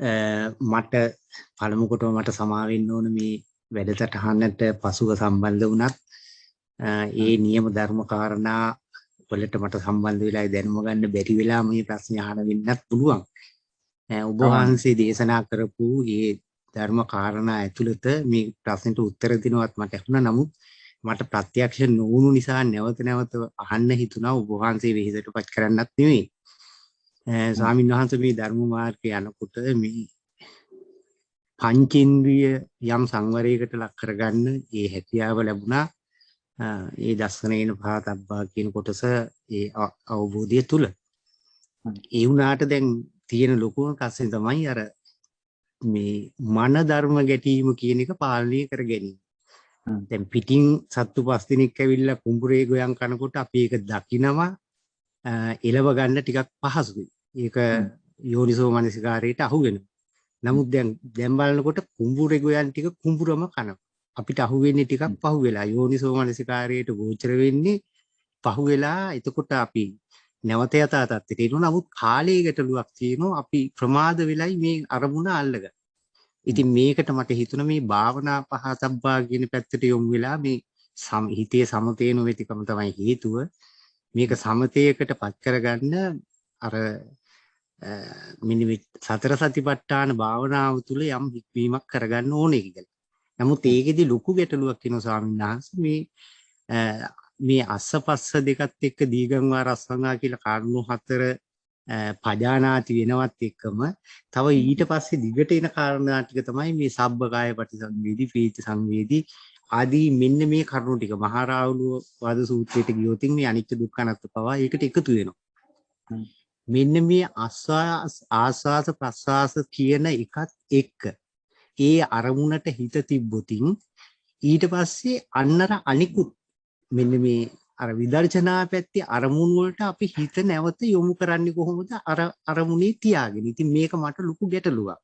මට පළමු කොටම මට සමා වෙන්න ඕන මේ වැඩසටහනට පසුව සම්බන්ධ වුණත් ඒ නියම ධර්ම කාරණා වලට මට සම්බන්ධ වෙලා දැනුම ගන්න බැරි වෙලා මේ ප්‍රශ්න අහන වෙන්නත් පුළුවන්. ඔබ වහන්සේ දේශනා කරපු මේ ධර්ම කාරණා ඇතුළත මේ ප්‍රශ්නෙට උත්තර දෙනවත් මට ඇහුණා. නමුත් මට ප්‍රත්‍යක්ෂ නොවුණු නිසා නැවත නැවත අහන්න හිතුණා. ඔබ වහන්සේ වෙහෙසටපත් කරන්නත් නෙවෙයි. ස්වාමීන් වහන්සේ මේ ධර්ම මාර්ගය යනකොට මේ පංචේන්ද්‍රිය යම් සංවරයකට ලක් කරගන්න ඒ හැකියාව ලැබුණා. ඒ දස්සනේන පහතබ්බා කියන කොටස ඒ අවබෝධය තුල ඒ වුණාට දැන් තියෙන ලොකුම ප්‍රශ්නේ තමයි අර මේ මන ධර්ම ගැටීම කියන එක පාලනය කර ගැනීම. දැන් පිටින් සත්තු පස් දිනක් ඇවිල්ලා කුඹුරේ ගොයන් කනකොට අපි ඒක දකිනවා එලව ගන්න ටිකක් පහසුයි. ඒක යෝනිසෝ මනසිකාරයට අහු වෙනවා. නමුත් දැන් බලනකොට කුඹුරේ ගොයන් ටික කුඹුරම කනවා. අපිට අහු වෙන්නේ ටිකක් පහු වෙලා යෝනිසෝ මනසිකාරයට ගෝචර වෙන්නේ පහු වෙලා. එතකොට අපි නැවත යථා තත්ත්වයට එනවා. නමුත් කාලයේ ගැටලුවක් තියෙනවා. අපි ප්‍රමාද වෙලයි මේ අරමුණ අල්ලගන්න. ඉතින් මේකට මට හිතුණා මේ භාවනා පහතබ්බා කියන පැත්තට යොමු වෙලා මේ හිතේ සමතේ නොවේතිකම තමයි හේතුව. මේක සමතේකට පත් කරගන්න අර මෙන්න මේ සතර සතිපට්ඨාන භාවනාව තුළ යම් හික්මීමක් කරගන්න ඕනේ කියලා. නමුත් ඒකෙදි ලොකු ගැටලුවක් වෙනවා ස්වාමීන් වහන්සේ. මේ අස්සපස්ස දෙකත් එක්ක දීගංවා රස්සංවා කියලා කාරණු හතර පජානාති වෙනවත් එක්කම තව ඊට පස්සේ දිගට එන කාරණා ටික තමයි මේ සබ්බකාය පටිසංවේදී ප්‍රීති සංවේදී ආදී මෙන්න මේ කරුණු ටික මහරාවුල වද සූත්‍රයට ගියොත් මේ අනිත්‍ය දුක්ඛ අනාත්ම පවා ඒකට එකතු වෙනවා. මෙන්න මේ ආස්වාස ප්‍රස්වාස කියන එකත් එක්ක ඒ අරමුණට හිත තිබ්බොතින් ඊට පස්සේ අන්නර අනිකුත් මෙන්න මේ අර විදර්ශනා පැත්තේ අරමුණු වලට අපි හිත නැවත යොමු කරන්නේ කොහොමද අරමුණේ තියාගෙන. ඉතින් මේක මට ලොකු ගැටලුවක්.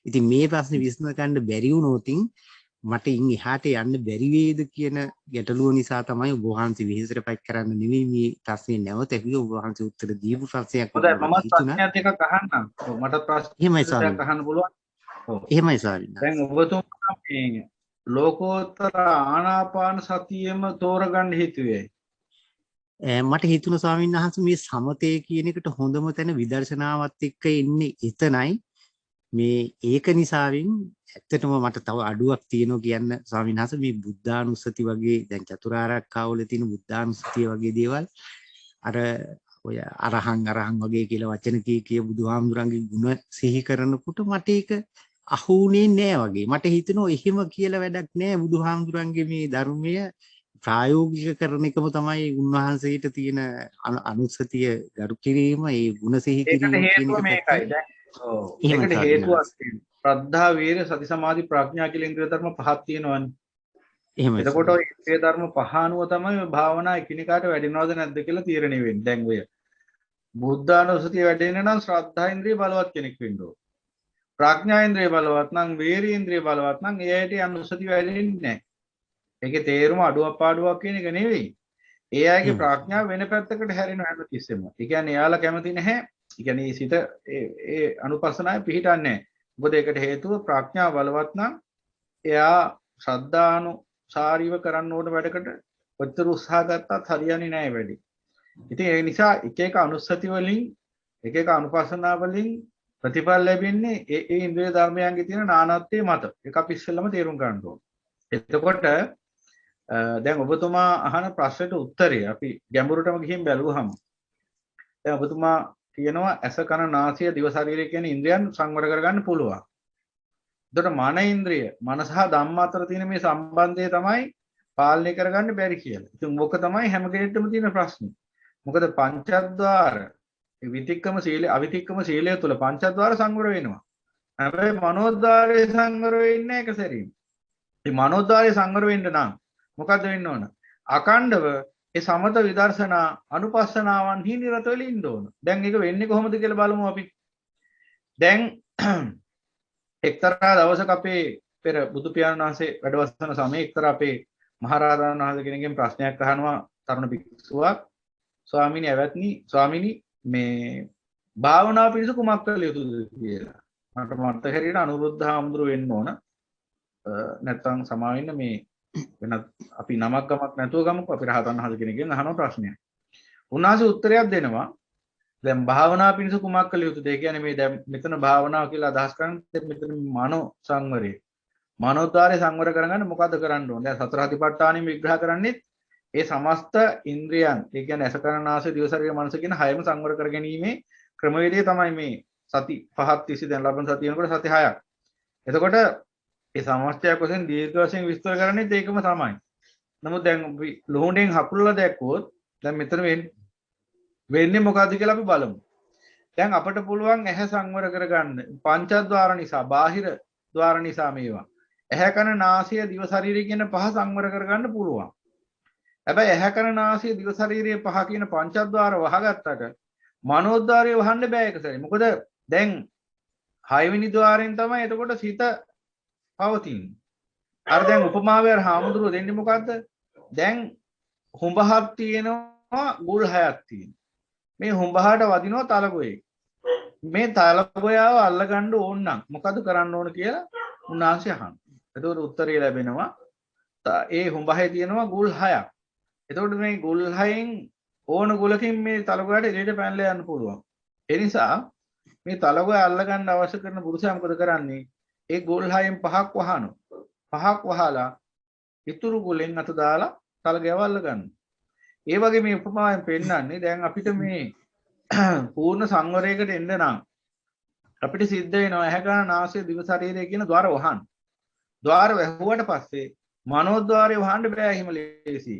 ඉතින් මේ ප්‍රශ්නේ විසඳ ගන්න බැරි වුණොත් මට ඉන් එහාට යන්න බැරි වේද කියන ගැටලුව නිසා තමයි ඔබ වහන්සේ විහිසරපත් කරන්න නෙවෙයි මේ ප්‍රශ්නේ නැවත ඇහුවේ. ඔබ වහන්සේ උත්තර දීපු ප්‍රශ්නයක් හොඳයි මම ප්‍රශ්නයක් එකක් අහන්නම්. මට ප්‍රශ්නයක් අහන්න පුළුවන්. එහෙමයි ස්වාමීන් වහන්සේ. දැන් ඔබතුමා මේ ලෝකෝත්තර ආනාපාන සතියෙම තෝරගන්න හිතුවේ. මට හිතුණා ස්වාමීන් වහන්සේ මේ සමතේ කියන එකට හොඳම තැන විදර්ශනාවත් එක්ක එන්නේ එතනයි. මේ ඒක නිසාවෙන් ඇත්තටම මට තව අඩුවක් තියෙනවා කියන්න ස්වාමීන් වහන්සේ. මේ බුද්ධානුස්සති වගේ දැන් චතුරාර්යකාවල තියෙන බුද්ධානුස්සතිය වගේ දේවල් අර ඔය අරහං වගේ කියලා වචන කිය බුදුහාමුදුරන්ගේ ගුණ සිහි කරනකොට මට ඒක අහුුනේ නෑ වගේ. මට හිතෙනවා එහෙම කියලා වැඩක් නෑ. බුදුහාමුදුරන්ගේ මේ ධර්මය ප්‍රායෝගික කරන එකම තමයි උන්වහන්සේට තියෙන අනුස්සතිය ගරු කිරීම, ඒ ගුණ සිහි කිරීම කියන එක මේකයි. දැන් ඒකට හේතුවක් තියෙනවා. ශ්‍රද්ධා, වීර්ය, සති, සමාධි, ප්‍රඥා කියලා ඉන්ද්‍රිය ධර්ම පහක් තියෙනවනේ. එහෙමයි. එතකොට ඔය ඉන්ද්‍රිය ධර්ම පහ අනුව තමයි මේ භාවනා එකිනෙකාට වැඩිනවද නැද්ද කියලා තීරණය වෙන්නේ. දැන් ඔය බුද්ධානුස්සතිය වැඩෙන්න නම් ශ්‍රද්ධා ඉන්ද්‍රිය බලවත් කෙනෙක් වෙන්න ඕන. ප්‍රඥා ඉන්ද්‍රිය බලවත් නම්, වීර්ය ඉන්ද්‍රිය බලවත් නම් ඒ ඇයිට අනුස්සතිය වැඩෙන්නේ නැහැ. ඒකේ තේරුම අඩුවක් පාඩුවක් කියන එක නෙවෙයි. ඒ අයගේ ප්‍රඥාව වෙන පැත්තකට හැරෙනවා හැම තිස්සෙම. ඒ කියන්නේ එයාලා කැමති නැහැ. ඒ කියන්නේ සිත ඒ අනුපස්සනාවේ පිහිටන්නේ නැහැ. මොකද ඒකට හේතුව ප්‍රඥාව බලවත් නම් එයා ශ්‍රද්ධානුසාරීව කරන්න ඕන වැඩකට ඔච්චර උත්සාහ ගත්තත් හරියන්නේ නැහැ වැඩි. ඉතින් ඒ නිසා එක එක අනුස්සති වලින් එක එක අනුපස්සනා වලින් ප්‍රතිඵල ලැබෙන්නේ ඒ ඉන්ද්‍රිය ධර්මයන්ගේ තියෙන නානත්වයේ මත. ඒක අපි ඉස්සෙල්ලම තේරුම් ගන්න ඕන. එතකොට දැන් ඔබතුමා අහන ප්‍රශ්නෙට උත්තරය අපි ගැඹුරටම ගිහින් බැලුවහම දැන් ඔබතුමා කියනවා ඇස කන නාසය දිව ශරීරය කියන ඉන්ද්‍රියන් සංවර කරගන්න පුළුවන්. එතකොට මන ඉන්ද්‍රිය මන සහ ධම්ම අතර තියෙන මේ සම්බන්ධය තමයි පාලනය කරගන්න බැරි කියලා. ඉතින් මොක තමයි හැම කෙනෙක්ටම තියෙන ප්‍රශ්නේ. මොකද පංචද්වාර විතික්කම සීලය අවිතික්කම සීලය තුල පංචද්වාර සංවර වෙනවා. හැබැයි මනෝද්වාරයේ සංවර වෙන්නේ එක සැරින්. මේ මනෝද්වාරයේ සංවර වෙන්න නම් මොකද්ද වෙන්න ඕන? අකණ්ඩව ඒ සමත විදර්ශනා අනුපස්සනාවන්හි නිරත වෙලා ඉන්න ඕන. දැන් ඒක වෙන්නේ කොහොමද කියලා බලමු අපි. දැන් එක්තරා දවසක අපේ පෙර බුදු පියාණන් වහන්සේ වැඩවසන සමයේ එක්තරා අපේ මහරහතන් වහන්සේ කෙනෙක්ගෙන් ප්‍රශ්නයක් අහනවා තරුණ භික්ෂුවක්. ස්වාමීනි මේ භාවනාව පිණිස කුමක් කළ යුතුද කියලා. මට මතක හැටියට අනුරුද්ධ හාමුදුරුවෝ වෙන්න ඕන. නැත්තම් සමාවෙන්න මේ වෙනත් අපි නමක් ගමක් නැතුව ගමුකෝ අපි රහතන් වහන්සේ කෙනෙක්ගෙන් අහන ප්‍රශ්නයක්. උන්වහන්සේ උත්තරයක් දෙනවා. දැන් භාවනා පිණිස කුමක් කළ යුතුද? ඒ කියන්නේ මේ දැන් මෙතන භාවනාව කියලා අදහස් කරන්නේ මෙතන මනෝ සංවරය. මනෝද්වාරය සංවර කරගන්න මොකද කරන්න ඕනේ? දැන් සතර සතිපට්ඨානෙ විග්‍රහ කරන්නේ ඒ සමස්ත ඉන්ද්‍රියන්, ඒ කියන්නේ අස කරන ආසය දිව ශරීර මනස කියන හයම සංවර කර ගැනීමේ ක්‍රමවේදය තමයි මේ සති පහක් තිස්සේ දැන් ලබන සතිය වෙනකොට සති හයක්. එතකොට ඒ සමස්තයක් වශයෙන් දීර්ඝ වශයෙන් විස්තර කරන්නේ ඒකම තමයි. නමුත් දැන් අපි ලෝණයෙන් හකුලලා දැක්කොත් දැන් මෙතන වෙන්නේ මොකද්ද කියලා අපි බලමු. දැන් අපිට පුළුවන් ඇහැ සංවර කරගන්න පංචද්වාර නිසා, බාහිර ద్వාර නිසා මේවා. ඇහැ කන නාසය දිව ශරීරය කියන පහ සංවර කරගන්න පුළුවන්. හැබැයි ඇහැ කන නාසය දිව ශරීරය පහ කියන පංචද්වාර වහගත්තට මනෝද්වාරය වහන්න බෑ එක සැරේ. මොකද දැන් 6 වෙනි ద్వාරයෙන් තමයි එතකොට සිත පවතින්නේ. අර දැන් උපමාවේ අර හාමුදුරුවෝ දෙන්නේ මොකද්ද? දැන් හුඹහක් තියෙනවා, ගුල් හයක් තියෙනවා. මේ හුඹහට වදිනවා තලගොයේ. මේ තලගොයාව අල්ලගන්න ඕන නම් මොකද කරන්න ඕන කියලා උන්වහන්සේ අහනවා. එතකොට උත්තරය ලැබෙනවා. ඒ හුඹහේ තියෙනවා ගුල් හයක්. එතකොට මේ ගුල් හයෙන් ඕන ගුලකින් මේ තලගොයාට එළියට පැනලා යන්න පුළුවන්. ඒ නිසා මේ තලගොය අල්ලගන්න අවශ්‍ය කරන පුරුෂයා මොකද කරන්නේ? ඒ ගුල් හයෙන් පහක් වහනවා. පහක් වහලා ඉතුරු ගුලෙන් අත දාලා තලගොයව අල්ලගන්නවා. ඒ වගේ මේ උපමාවෙන් පෙන්නන්නේ දැන් අපිට මේ පූර්ණ සංවරයකට එන්න නම් අපිට සිද්ධ වෙනවා ඇහැ කන නාසය දිව ශරීරය කියන ద్వාර වහන්න. ద్వාර වැහුවට පස්සේ මනෝද්වාරය වහන්න බෑ එහෙම ලේසි.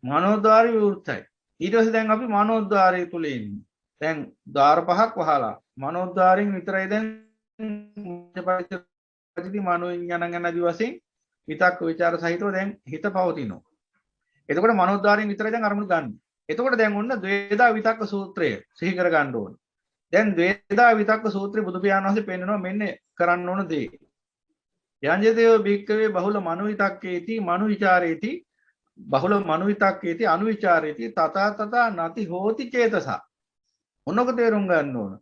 මනෝද්වාරය විවෘතයි. ඊට පස්සේ දැන් අපි මනෝද්වාරය තුල ඉන්නේ. දැන් ద్వාර පහක් වහලා මනෝද්වාරයෙන් විතරයි දැන් පරිදි මනෝ විඥානං ආදී වශයෙන් විතක් විචාර සහිතව දැන් හිත පවතිනවා. එතකොට මනෝද්වාරයෙන් විතරයි දැන් අරමුණු ගන්න. එතකොට දැන් ඔන්න ද්වේදා විතක්ක සූත්‍රය සිහි කර ගන්න ඕනේ. දැන් ද්වේදා විතක්ක සූත්‍රය බුදු පියාණන් වහන්සේ පෙන්නනවා මෙන්න කරන්න ඕන දේ. යංජදේව භික්කවේ බහුල මනෝ විතක්කේති මනෝ විචාරේති බහුල මනෝ විතක්කේති අනු විචාරේති තථා තථා නති හෝති චේතසා. මොනක තේරුම් ගන්න ඕන.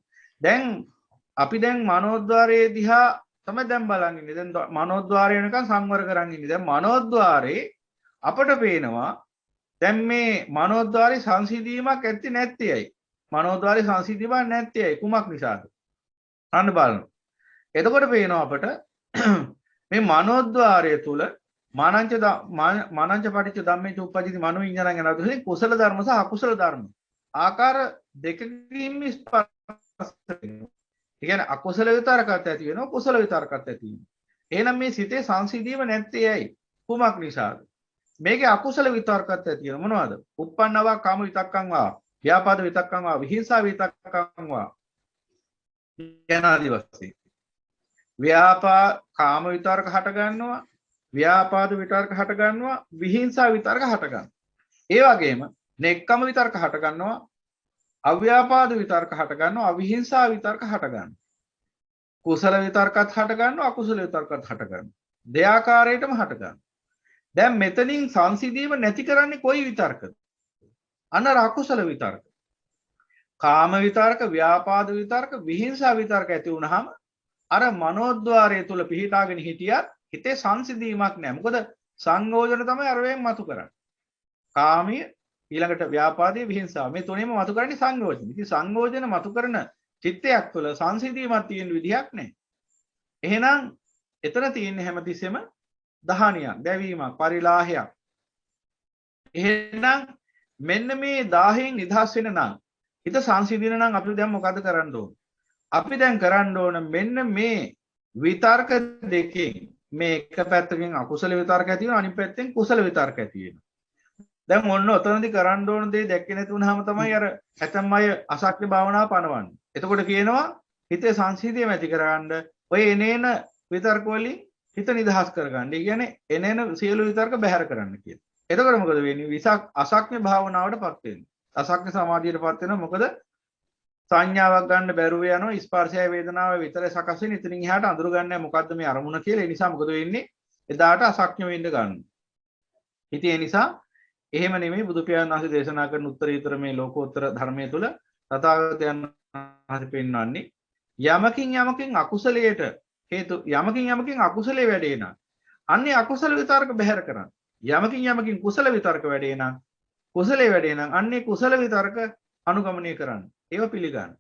දැන් අපි දැන් මනෝද්වාරයේ දිහා තමයි දැන් බලන් ඉන්නේ. දැන් මනෝද්වාරය වෙනකන් සංවර කරන් ඉන්නේ. දැන් මනෝද්වාරේ අපට පේනවා දැන් මේ මනෝද්වාරේ සංසිඳීමක් ඇත්තේ නැත්තේයි. මනෝද්වාරේ සංසිඳීමක් නැත්තේයි. කුමක් නිසාද? අන්න බලන්න. එතකොට පේනවා අපට මේ මනෝද්වාරය තුල මනංච පටිච්ච ධම්මේ චුප්පජිති මනෝ විඥානං යන අදහසේ කුසල ධර්ම සහ අකුසල ධර්ම ආකාර දෙකකින් ස්පර්ශ වෙනවා. ඒ කියන්නේ අකුසල විතරකත් ඇති වෙනවා, කුසල විතරකත් ඇති වෙනවා. එහෙනම් මේ සිතේ සංසිඳීම නැත්තේ ඇයි? කුමක් නිසාද? මේකේ අකුසල විතර්කත් ඇති වෙන මොනවද? උප්පන්නවා කාම විතක්කං වා, ව්‍යාපාද විතක්කං වා, විහිංසා විතක්කං වා. යනාදී වශයෙන්. කාම විතර්ක හට ගන්නවා, ව්‍යාපාද විතර්ක හට ගන්නවා, විහිංසා විතර්ක හට ගන්නවා. ඒ වගේම නෙක්කම විතර්ක හට ගන්නවා, අව්‍යාපාද විතර්ක හට ගන්නවා, අවිහිංසා විතර්ක හට ගන්නවා. කුසල විතර්කත් හට ගන්නවා, අකුසල විතර්කත් හට ගන්නවා. දෙආකාරයටම හට ගන්නවා. දැන් මෙතනින් සංසිඳීම නැති කරන්නේ කොයි විතර්කද? අන්න අකුසල විතර්ක. කාම විතර්ක, ව්‍යාපාද විතර්ක, විහිංසා විතර්ක ඇති වුනහම අර මනෝද්වාරය තුල පිහිටාගෙන හිටියත් හිතේ සංසිඳීමක් නැහැ. මොකද සංයෝජන තමයි අරවෙන් මතු කරන්නේ. කාමීය ඊළඟට ව්‍යාපාදයේ විහිංසාව මේ තුනේම මතු කරන්නේ සංයෝජන. ඉතින් සංයෝජන මතු කරන චිත්තයක් තුළ සංසිඳීමක් තියෙන විදිහක් නැහැ. එහෙනම් එතන තියෙන්නේ හැමතිස්සෙම දහනියක්, දැවීමක්, පරිලාහයක්. එහෙනම් මෙන්න මේ 10න් නිදහස් වෙන නම් හිත සංසිඳින නම් අපි දැන් මොකද කරන්න ඕන? අපි දැන් කරන්න ඕන මෙන්න මේ විතර්ක දෙකෙන් මේ එක පැත්තකින් අකුසල විතර්ක ඇති වෙනවා, අනිත් පැත්තෙන් කුසල විතර්ක ඇති වෙනවා. දැන් ඔන්න ඔතනදී කරන්න ඕන දේ දැක්කේ නැති වුනහම තමයි අර ඇතම් අය අසක්්‍ය භාවනාව පනවන්නේ. එතකොට කියනවා හිතේ සංසිඳීම ඇති කරගන්න ඔය එනේන විතර්ක වලින් හිත නිදහස් කරගන්න. ඒ කියන්නේ එනේන සියලු විතර්ක බැහැර කරන්න කියලා. එතකොට මොකද වෙන්නේ? අසක්්‍ය භාවනාවටපත් වෙන්නේ. අසක්්‍ය සමාධියටපත් වෙනවා. මොකද සංඥාවක් ගන්න බැරුව යනවා. ස්පර්ශය වේදනාව විතරයි සකස් වෙන්නේ. ඉතින් එහාට අඳුර ගන්න මොකද්ද මේ අරමුණ කියලා. ඒ නිසා මොකද වෙන්නේ? එදාට අසක්්‍ය වෙන්න ගන්නවා. ඉතින් ඒ නිසා එහෙම නෙමෙයි බුදු පියාණන් වහන්සේ දේශනා කරන උත්තරීතර මේ ලෝකෝත්තර ධර්මයේ තුල තථාගතයන් වහන්සේ පෙන්වන්නේ යමකින් අකුසලයට හේතු යමකින් අකුසලයේ වැඩේ නම් අන්නේ අකුසල විතර්ක බැහැර කරන්න. යමකින් කුසල විතර්ක වැඩේ නම් කුසලයේ වැඩේ නම් අන්නේ කුසල විතර්ක අනුගමනය කරන්න. ඒව පිළිගන්න.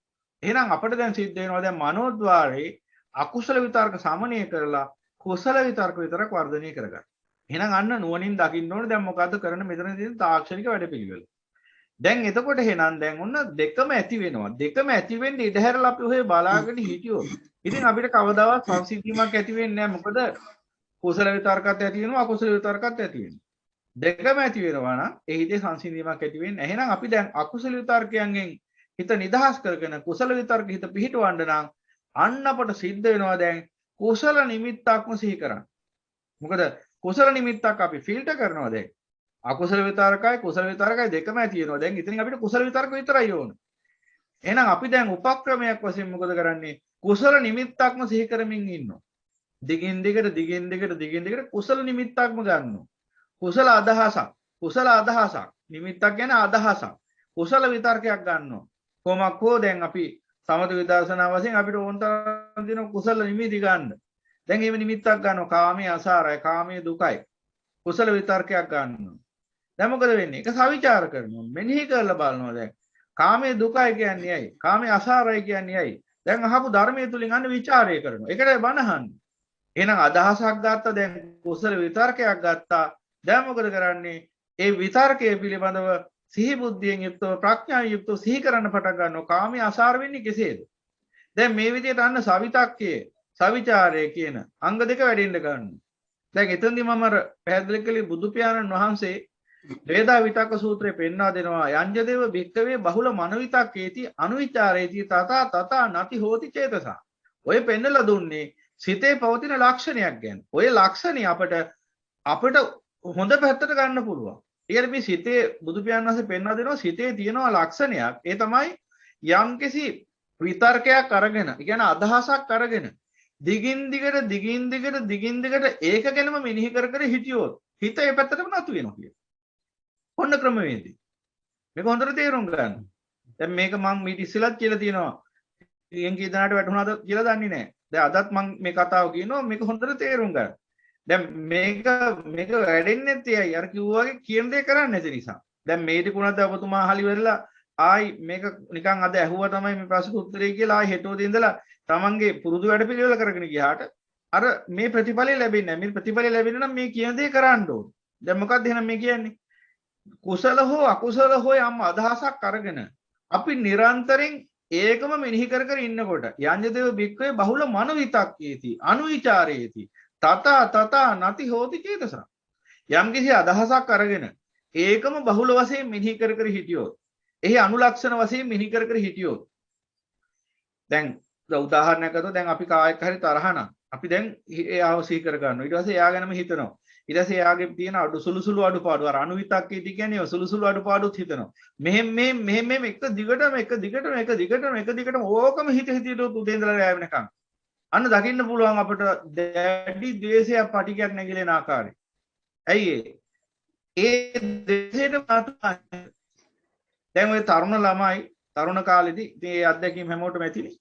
එහෙනම් අපිට දැන් සිද්ධ වෙනවා දැන් මනෝද්වාරේ අකුසල විතර්ක සමනය කරලා කුසල විතර්ක විතරක් වර්ධනය කරගන්න. එහෙනම් අන්න නුවණින් දකින්න ඕනේ දැන් මොකද්ද කරන්න මෙතන තියෙන තාක්ෂණික වැඩපිළිවෙල. දැන් එතකොට එහෙනම් දැන් ඔන්න දෙකම ඇති වෙනවා. දෙකම ඇති වෙන්නේ ඉඳහැරලා අපි ඔය බලාගෙන හිටියොත්. ඉතින් අපිට කවදාවත් සංසිද්ධියක් ඇති වෙන්නේ නැහැ. මොකද කුසල විතර්කත් ඇති වෙනවා අකුසල විතර්කත් ඇති වෙනවා. දෙකම ඇති වෙනවා නම් ඒ හිතේ සංසිද්ධියක් ඇති වෙන්නේ. එහෙනම් අපි දැන් අකුසල විතර්කයෙන් හිත නිදහස් කරගෙන කුසල විතර්ක හිත පිහිටවන්න නම් අන්න අපට සිද්ධ වෙනවා දැන් කුසල නිමිත්තක්ම සිහි කරන්න. මොකද කුසල නිමිත්තක් අපි ෆිල්ටර් කරනවා දැන්. අකුසල විතරකයි කුසල විතරකයි දෙකම ඇති වෙනවා. දැන් ඉතින් අපිට කුසල විතරක විතරයි ඕන. එහෙනම් අපි දැන් උපක්‍රමයක් වශයෙන් මොකද කරන්නේ? කුසල නිමිත්තක්ම සිහි කරමින් ඉන්නවා. දිගින් දිගට කුසල නිමිත්තක්ම ගන්නවා. කුසල අදහසක් නිමිත්තක් ගැන අදහසක්. කුසල විතරකයක් ගන්නවා. කොහොමද හෝ දැන් අපි සමත විදර්ශනා වශයෙන් අපිට ඕන තරම් දින කුසල නිමිති ගන්න. දැන් මේ නිමිත්තක් ගන්නවා. කාමයේ අසාරයි, කාමයේ දුකයි. කුසල විතර්කයක් ගන්නවා. දැන් මොකද වෙන්නේ? ඒක සවිචාර කරනවා. මෙනෙහි කරලා බලනවා දැන්. කාමයේ දුකයි කියන්නේ ඇයි? කාමයේ අසාරයි කියන්නේ ඇයි? දැන් අහපු ධර්මයේ තුලින් අන්න විචාරය කරනවා. ඒකට බනහන්නේ. එහෙනම් අදහසක් ගත්තා දැන් කුසල විතර්කයක් ගත්තා. දැන් මොකද කරන්නේ? ඒ විතර්කයේ පිළිබඳව සිහි බුද්ධියෙන් යුක්තව ප්‍රඥාවෙන් යුක්තව සිහි කරන්න පටන් ගන්නවා. කාමයේ අසාර වෙන්නේ කෙසේද? දැන් මේ විදිහට අන්න සවිතක්කයේ සවිචාරය කියන අංග දෙක වැඩෙන්න ගන්නවා. දැන් එතෙන්දී මම පැහැදිලි කළේ බුදු පියාණන් වහන්සේ වේදා විතක්ක සූත්‍රයේ පෙන්වා දෙනවා යඤ්ජදේව භික්කවේ බහුල මනවිතක්කේති අනුවිචාරේති තථා නති හෝති චේතසා. ඔය පෙන්නලා දුන්නේ සිතේ පවතින ලක්ෂණයක් ගැන. ඔය ලක්ෂණي අපිට හොඳ පැත්තට ගන්න පුළුවන්. ඊට මේ සිතේ බුදු පියාණන් වහන්සේ පෙන්වා දෙනවා සිතේ තියෙනවා ලක්ෂණයක්. ඒ තමයි යම්කිසි විතර්කයක් අරගෙන, ඒ කියන්නේ අදහසක් අරගෙන දිගින් දිගට ඒක ගැනම මෙනෙහි කර හිටියොත් හිත ඒ පැත්තටම නතු වෙනවා කියන. ඔන්න ක්‍රමවේදී. මේක හොඳට තේරුම් ගන්න. දැන් මේක මම මීට ඉස්සෙල්ලත් කියලා තියෙනවා. ඊයෙන් කී දනාට වැටුණාද කියලා දන්නේ නැහැ. දැන් අදත් මම මේ කතාව කියනවා මේක හොඳට තේරුම් ගන්න. දැන් මේක වැඩෙන්නේ නැත්තේ අර කිව්වා වගේ කියන දේ කරන්නේ නැති නිසා. දැන් මේ ටිකුණත් ඔබතුමා අහලි වෙරලා ආයි මේක නිකන් අද ඇහුවා තමයි මේ ප්‍රශ්නට උත්තරේ කියලා ආයි හෙටෝදී ඉඳලා තමන්ගේ පුරුදු වැඩ පිළිවෙල කරගෙන ගියාට අර මේ ප්‍රතිඵලය ලැබෙන්නේ නැහැ. මේ ප්‍රතිඵලය ලැබෙන්න නම් මේ කියන දේ කරන්න ඕන. දැන් මොකක්ද එහෙනම් මේ කියන්නේ? කුසල හෝ අකුසල හෝ යම් අදහසක් අරගෙන අපි නිරන්තරයෙන් ඒකම මෙනෙහි කර ඉන්නකොට යඤ්ජදේව භික්ඛවේ බහුල මනවිතක්කේති අනුවිචාරේති තත නති හෝති චේතසා. යම් කිසි අදහසක් අරගෙන ඒකම බහුල වශයෙන් මෙනෙහි කර හිටියොත් එහි අනුලක්ෂණ වශයෙන් මෙනෙහි කර හිටියොත් දැන් උදාහරණයක් ගත්තොත් දැන් අපි කායක හරි තරහ නම් අපි දැන් එයාව සිහි කර ගන්නවා. ඊට පස්සේ එයා ගැනම හිතනවා. ඊට පස්සේ එයාගේ තියෙන සුළු අඩුපාඩු අර අනුවිතක්කේති කියන්නේ සුළු අඩුපාඩුත් හිතනවා. මෙහෙම එක දිගටම ඕකම හිතට උදේ ඉඳලා රැ වෙනකන්. අන්න දකින්න පුළුවන් අපිට දැඩි ද්වේෂයක් පටිගයක් නැగిලෙන ආකාරය. ඇයි ඒ ද්වේෂයට දැන් ওই තරුණ ළමයි තරුණ කාලෙදී ඉතින් ඒ අත්දැකීම් හැමෝටම ඇතිනේ.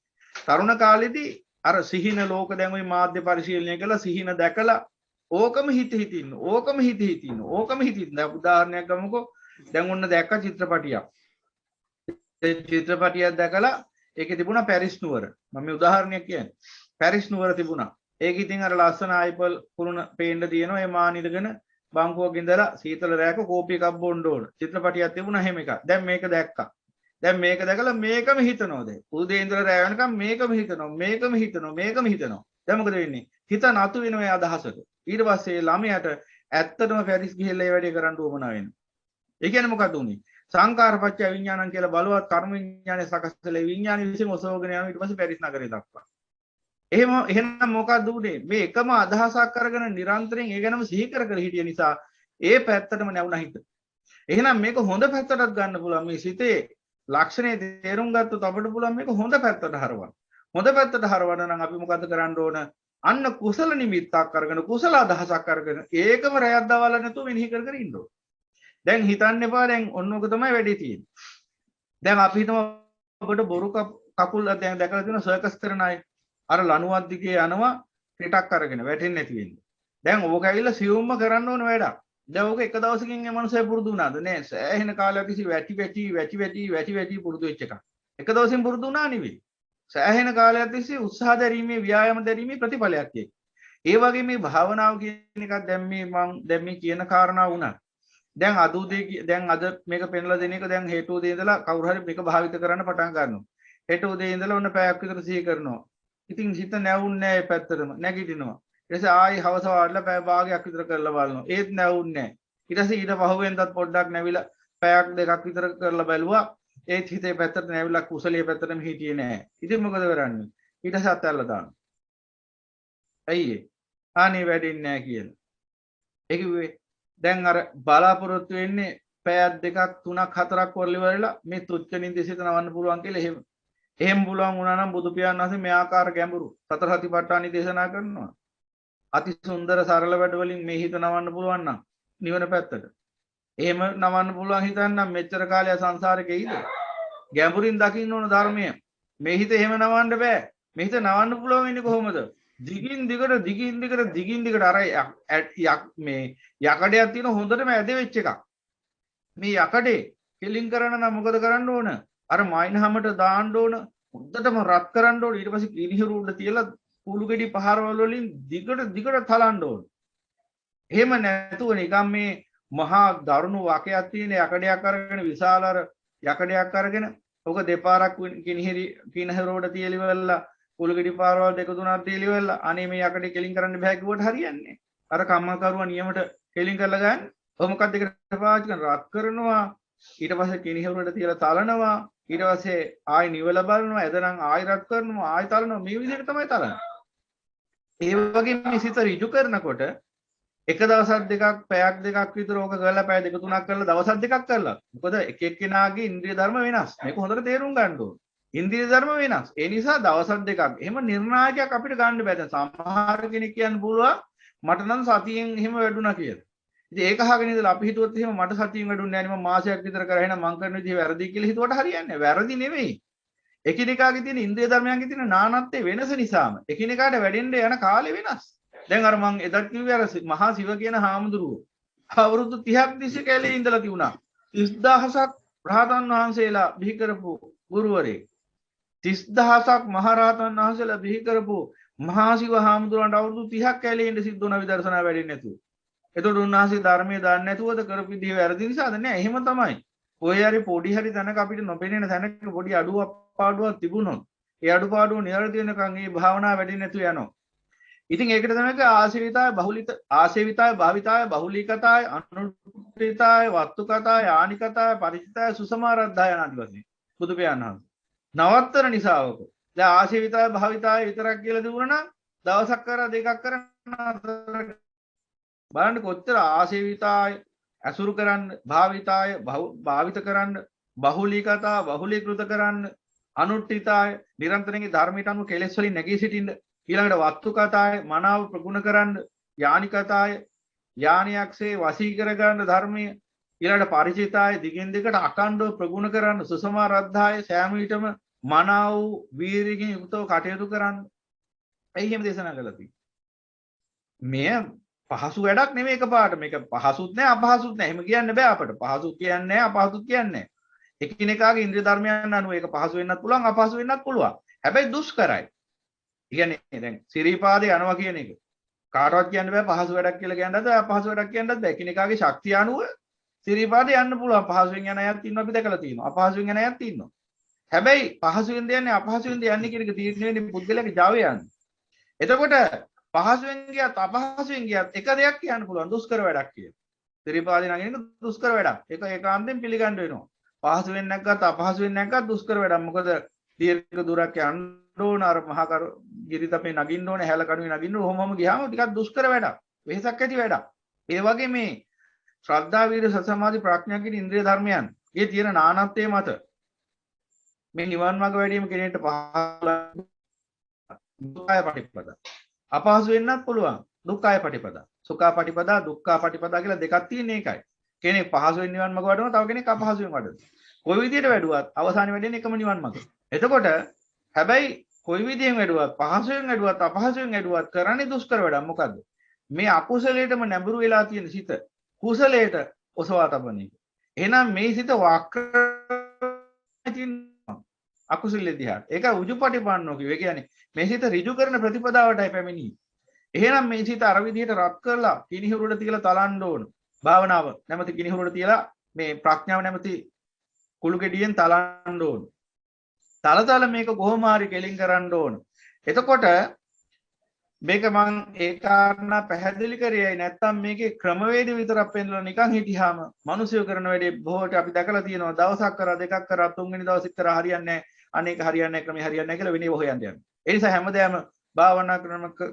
තරුණ කාලෙදී අර සිහින ලෝක දැන් ওই මාධ්‍ය පරිශීලනය කළා සිහින දැකලා ඕකම හිත ඉන්න. දැන් උදාහරණයක් ගමුකෝ. දැන් ඔන්න දැක්ක චිත්‍රපටියක්. ඒ චිත්‍රපටියක් දැකලා ඒකේ තිබුණා පැරිස් නුවර. මම මේ උදාහරණයක් කියන්නේ. පැරිස් නුවර තිබුණා. ඒක ඉතින් අර ලස්සන ආයිපල් කුරුණ පේන්න තියෙනවා. ඒ මානිදගෙන බංකුවක ඉඳලා සීතල රෑක කෝපි එකක් බොන්න ඕන. චිත්‍රපටියක් තිබුණා හැම එකක්. දැන් මේක දැක්කා. දැන් මේක දැකලා මේකම හිතනවා දැන්. උදේ ඉඳලා රෑ වෙනකම් මේකම හිතනවා. දැන් මොකද වෙන්නේ? හිත නතු වෙනවා ඒ අදහසට. ඊට පස්සේ ළමයාට ඇත්තටම පැරිස් ගිහිල්ලා ඒ වැඩේ කරන්න උවමනා වෙනවා. ඒ කියන්නේ මොකද උනේ? සංකාරපච්චය විඥානං කියලා බලවත් කර්ම විඥානය සකස් කළේ විඥානි විසින් ඔසවගෙන යනවා ඊට පස්සේ පැරිස් නගරේ දක්වා. එහෙනම් මොකක්ද උනේ? මේ එකම අදහසක් අරගෙන නිරන්තරයෙන් ඒ ගැනම සිහි කර හිටිය නිසා ඒ පැත්තටම නැවුණා හිත. එහෙනම් මේක හොඳ පැත්තටත් ගන්න පුළුවන්. මේ සිතේ ලක්ෂණේ තේරුම් ගත්තොත් අපිට පුළුවන් මේක හොඳ පැත්තට හරවන්න. හොඳ පැත්තට හරවන්න නම් අපි මොකද කරන්න ඕන? අන්න කුසල නිමිත්තක් අරගෙන කුසල අදහසක් අරගෙන ඒකම රැයක් දවල්ලා නැතුව මෙනෙහි කර ඉන්න ඕන. දැන් හිතන්න එපා දැන් ඔන්නෝක තමයි වැඩි තියෙන්නේ. දැන් අපි හිතමු අපිට බොරු කකුල් දැන් දැකලා තියෙන සර්කස් කරන අය අර ලණුවක් දිගේ යනවා පිටක් අරගෙන වැටෙන්නේ නැති වෙන්නේ. දැන් ඕක ඇවිල්ලා සියුම්ම කරන්න ඕන වැඩක්. දැන් ඕක එක දවසකින් මේ මනුස්සය පුරුදු වුණාද නෑ. සෑහෙන කාලයක් තිස්සේ වැටි පුරුදු වෙච්ච එකක්. එක දවසින් පුරුදු වුණා නෙවෙයි. සෑහෙන කාලයක් තිස්සේ උත්සාහ දැරීමේ ව්‍යායාම දැරීමේ ප්‍රතිඵලයක් ඒක. ඒ වගේ මේ භාවනාව කියන එකක් දැන් මේ කියන කාරණා වුණා. දැන් අද උදේ දැන් අද මේක පෙන්ලා දෙන එක දැන් හෙට උදේ ඉඳලා කවුරු හරි මේක භාවිත කරන්න පටන් ගන්නවා. හෙට උදේ ඉඳලා ඔන්න පැයක් විතර සිහි කරනවා. ඉතින් හිත නැවුන්නේ නැහැ ඒ පැත්තටම නැගිටිනවා. ඊට පස්සේ ආයි හවස වාඩිලා පැය භාගයක් විතර කරලා බලනවා. ඒත් නැවුන්නේ නැහැ. ඊට පස්සේ ඊට පහුවෙන්දත් පොඩ්ඩක් නැවිලා පැයක් දෙකක් විතර කරලා බැලුවා. ඒත් හිතේ පැත්තට නැවිලා කුසලයේ පැත්තටම හිටියේ නැහැ. ඉතින් මොකද කරන්නේ? ඊට පස්සේ අතල්ලා දානවා. ඇයි ඒ? අනේ වැඩින්නේ නැහැ කියලා. ඒ කිව්වේ දැන් අර බලාපොරොත්තු වෙන්නේ පැයක් දෙකක් තුනක් හතරක් වරලිවරලා මේ තුච්ච නින්දසිත නවන්න පුළුවන් කියලා එහෙම. එහෙම පුළුවන් වුණා නම් බුදු පියාණන් වහන්සේ මේ ආකාර ගැඹුරු සතර සතිපට්ඨාන දේශනා කරනවා. අති සුන්දර සරල වැඩ වලින් මේ හිත නවන්න පුළුවන් නම් නිවන පැත්තට. එහෙම නවන්න පුළුවන් හිතන්නම් මෙච්චර කාලයක් සංසාරේ ඉඳ ගැඹුරින් දකින්න ඕන ධර්මය. මේ හිත එහෙම නවන්න බෑ. මේ හිත නවන්න පුළුවන් වෙන්නේ කොහොමද? දිගින් දිගට අර මේ යකඩයක් තියෙන හොඳටම ඇද වෙච්ච එකක්. මේ යකඩේ කෙලින් කරන්න නම් මොකද කරන්න ඕන? අර මයින්හමට දාන්න ඕන. හොඳටම රත් කරන්න ඕන. ඊට පස්සේ කිරිහිරු උඩ තියලා කුළු ගෙඩි පහරවල වලින් දිගට තලන්න ඕන. එහෙම නැතුව නිකන් මේ මහා දරුණු වකයක් තියෙන යකඩයක් අරගෙන විශාල අර යකඩයක් අරගෙන ඔක දෙපාරක් කිනිහිරු උඩ තියලිවලා කුළු ගෙඩි පාරවල් දෙක තුනක් තියලිවලා අනේ මේ යකඩේ කෙලින් කරන්න බෑ කිව්වට හරියන්නේ. අර කම්මකරුවා නියමට කෙලින් කරලා ගන්න. ඔය මොකක්ද ඒකට පාවිච්චි කරන රත් කරනවා. ඊට පස්සේ කිනිහිරුවට තියලා තලනවා. ඊට පස්සේ ආයි නිවල බලනවා. එදනම් ආයි රත් කරනවා. ආයි තලනවා. මේ විදිහට තමයි තලන්නේ. ඒ වගේ මේ සිත ඍජු කරනකොට එක දවසක් දෙකක් පැයක් දෙකක් විතර ඕක කරලා පැය දෙක තුනක් කරලා දවසක් දෙකක් කරලා. මොකද එක එක්කෙනාගේ ඉන්ද්‍රිය ධර්ම වෙනස්. මේක හොඳට තේරුම් ගන්න ඕනේ. ඉන්ද්‍රිය ධර්ම වෙනස්. ඒ නිසා දවසක් දෙකක් එහෙම නිර්ණායකයක් අපිට ගන්න බෑ. දැන් සමහර කෙනෙක් කියන්න පුළුවන් මට නම් සතියෙන් එහෙම වැඩුණා කියලා. ඉතින් ඒක අහගෙන ඉඳලා අපි හිතුවොත් එහෙම මට සතියෙන් වැඩුන්නේ නැහැ නේ මම මාසයක් විතර කරා එහෙනම් මං කරන විදිහ වැරදි කියලා හිතුවට හරියන්නේ නැහැ. වැරදි නෙමෙයි. එකිනෙකාගේ තියෙන ඉන්ද්‍රිය ධර්මයන්ගේ තියෙන නානත්වයේ වෙනස නිසාම එකිනෙකාට වැඩෙන්න යන කාලය වෙනස්. දැන් අර මං එදත් කිව්වේ අර මහා සිව කියන හාමුදුරුවෝ අවුරුදු 30ක් තිස්සේ කැලේ ඉඳලා තිබුණා. 30000ක් රහතන් වහන්සේලා බිහි කරපු ගුරුවරයෙක්. 30000ක් මහරහතන් වහන්සේලා බිහි කරපු මහා සිව හාමුදුරුවන්ට අවුරුදු 30ක් කැලේ ඉඳ සිද්ධ වුණා විදර්ශනා වැඩෙන්නේ නැතුව. එතකොට උන්වහන්සේ ධර්මයේ දාන්න නැතුවද කරපු විදිහ වැරදි නිසාද? නෑ එහෙම තමයි. ඔය හරි පොඩි හරි තැනක අපිට නොපෙනෙන තැනක පොඩි අඩුවක් පාඩුවක් තිබුණොත් ඒ අඩුපාඩුව නිවැරදි වෙනකන් ඒ භාවනාව වැඩි නැතු යනවා. ඉතින් ඒකට තමයි ආසේවිතාය භාවිතාය බහුලීකතාය අනුත්ථිතාය වත්තුකතාය ආනිකතාය පරිචිතාය සුසමාරද්ධාය ආදී වශයෙන් බුදු පියාණන් නවත්තර නිසාවක. දැන් ආසේවිතාය භාවිතාය විතරක් කියලා දුන්නා නම් දවසක් කරා දෙකක් කරා බලන්න කොච්චර ආසේවිතාය අසුරු කරන්න භාවිතාය භාවිත කරන්න බහුලීකතා බහුලීකృత කරන්න අනුත්ථිතාය නිරන්තරයෙන් ධර්මයට අනුව කෙලෙස් වලින් නැගී සිටින්න ඊළඟට වත්තුකතාය මනාව ප්‍රගුණ කරන්න යානිකතාය යානියක්සේ වශී කර ගන්න ධර්මයේ ඊළඟට පරිචිතාය දිගින් දිගට අකණ්ඩව ප්‍රගුණ කරන්න සුසමාරද්ධාය සෑම විටම මනාව වීරියකින් යුක්තව කටයුතු කරන්න. එයි එහෙම දේශනා කළා තියෙන්නේ. මෙය පහසු වැඩක් නෙමෙයි එකපාරට. මේක පහසුත් නෑ අපහසුත් නෑ. එහෙම කියන්න බෑ අපට. පහසුත් කියන්නේ නෑ අපහසුත් කියන්නේ නෑ. එකිනෙකාගේ ඉන්ද්‍රිය ධර්මයන් අනුව ඒක පහසු වෙන්නත් පුළුවන් අපහසු වෙන්නත් පුළුවන්. හැබැයි දුෂ්කරයි. කියන්නේ දැන් සිරීපාදේ යනවා කියන එක කාටවත් කියන්න බෑ පහසු වැඩක් කියලා කියන්නත් අපහසු වැඩක් කියන්නත් බෑ. එකිනෙකාගේ ශක්තිය අනුව සිරීපාදේ යන්න පුළුවන්. පහසුවෙන් යන අයත් ඉන්නවා අපි දැකලා තියෙනවා. අපහසුවෙන් යන අයත් ඉන්නවා. හැබැයි පහසුවෙන් යන්නේ අපහසුවෙන් යන්නේ කියන එක තීරණය වෙන්නේ පුද්ගලයාගේ Java යන්නේ. එතකොට පහසුවෙන් ගියත් අපහසුවෙන් ගියත් එක දෙයක් කියන්න පුළුවන් දුෂ්කර වැඩක් කියලා. සිරීපාදේ නගින එක දුෂ්කර වැඩක්. ඒක ඒකාන්තයෙන් පිළිගන්න වෙනවා. පහසුවෙන් නැග්ගත් අපහසුවෙන් නැග්ගත් දුෂ්කර වැඩක්. මොකද දීර්ඝ දුරක් යන්න ඕන අර මහා කර ගිරිත අපේ නගින්න ඕනේ හැල කණුවේ නගින්න ඕනම ගියාම ටිකක් දුෂ්කර වැඩක්. වෙහසක් ඇති වැඩක්. ඒ වගේ මේ ශ්‍රද්ධා වීර්ය සති සමාධි ප්‍රඥා කියන ඉන්ද්‍රිය ධර්මයන් මේ තියෙන නානත්වයේ මත මේ නිවන් මාර්ග වැඩිම කෙනෙක්ට පහළ දුක්ඛය පටිපදා. අපහසු වෙන්නත් පුළුවන්. දුක්ඛය පටිපදා. සුඛා පටිපදා දුක්ඛා පටිපදා කියලා දෙකක් තියෙන එකයි. කෙනෙක් පහසුවෙන් නිවන් මාර්ග වඩනවා තව කෙනෙක් අපහසුවෙන් වඩනවා. කොයි විදියට වැඩුවත් අවසානයේ වැඩෙන්නේ එකම නිවන් මාර්ග. එතකොට හැබැයි කොයි විදිහෙන් වැඩුවත් පහසුවෙන් වැඩුවත් අපහසුවෙන් වැඩුවත් කරන්නේ දුෂ්කර වැඩක්. මොකද්ද? මේ අකුසලයටම නැඹුරු වෙලා තියෙන සිත කුසලයට ඔසවා තබන එක. එහෙනම් මේ සිත වක්‍ර අකුසලෙ දිහා. ඒක උජුපටිපන්නෝ කිව්වේ. ඒ කියන්නේ මේ සිත ඍජු කරන ප්‍රතිපදාවටයි පැමිණි. එහෙනම් මේ සිත අර විදිහට රත් කරලා කිනිහුරුඩ තියලා තලන්න ඕන. භාවනාව නැමැති කිනිහුරුඩ තියලා මේ ප්‍රඥාව නැමැති කුළු ගෙඩියෙන් තලන්න ඕන. තලතල මේක කොහොම හරි කෙලින් කරන්න ඕන. එතකොට මේක මං ඒ කාරණා පැහැදිලි කරේයි නැත්තම් මේකේ ක්‍රමවේද විතරක් පෙන්නලා නිකන් හිටියාම මිනිස්සු කරන වැඩේ බොහෝට අපි දැකලා තියෙනවා. දවසක් කරා දෙකක් කරා තුන්වෙනි දවසෙත් කරා හරියන්නේ නැහැ. අනේක හරියන්නේ නැහැ ක්‍රමේ හරියන්නේ නැහැ කියලා වෙනේ හොයන්න යනවා. ඒ නිසා හැමදාම භාවනා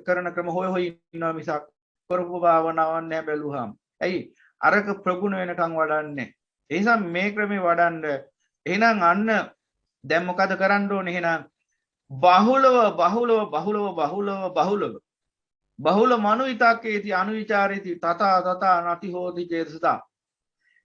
කරන ක්‍රම හොය ඉන්නවා මිසක් කරපු භාවනාවක් නැහැ බැලුවාම. ඇයි අරක ප්‍රගුණ වෙනකන් වඩන්නේ. ඒ නිසා මේ ක්‍රමේ වඩන්න එහෙනම් අන්න දැන් මොකද කරන්න ඕනේ එහෙනම් බහුල මනුවිතක්කේති අනුවිචාරේති තත නති හෝති චේතසතා.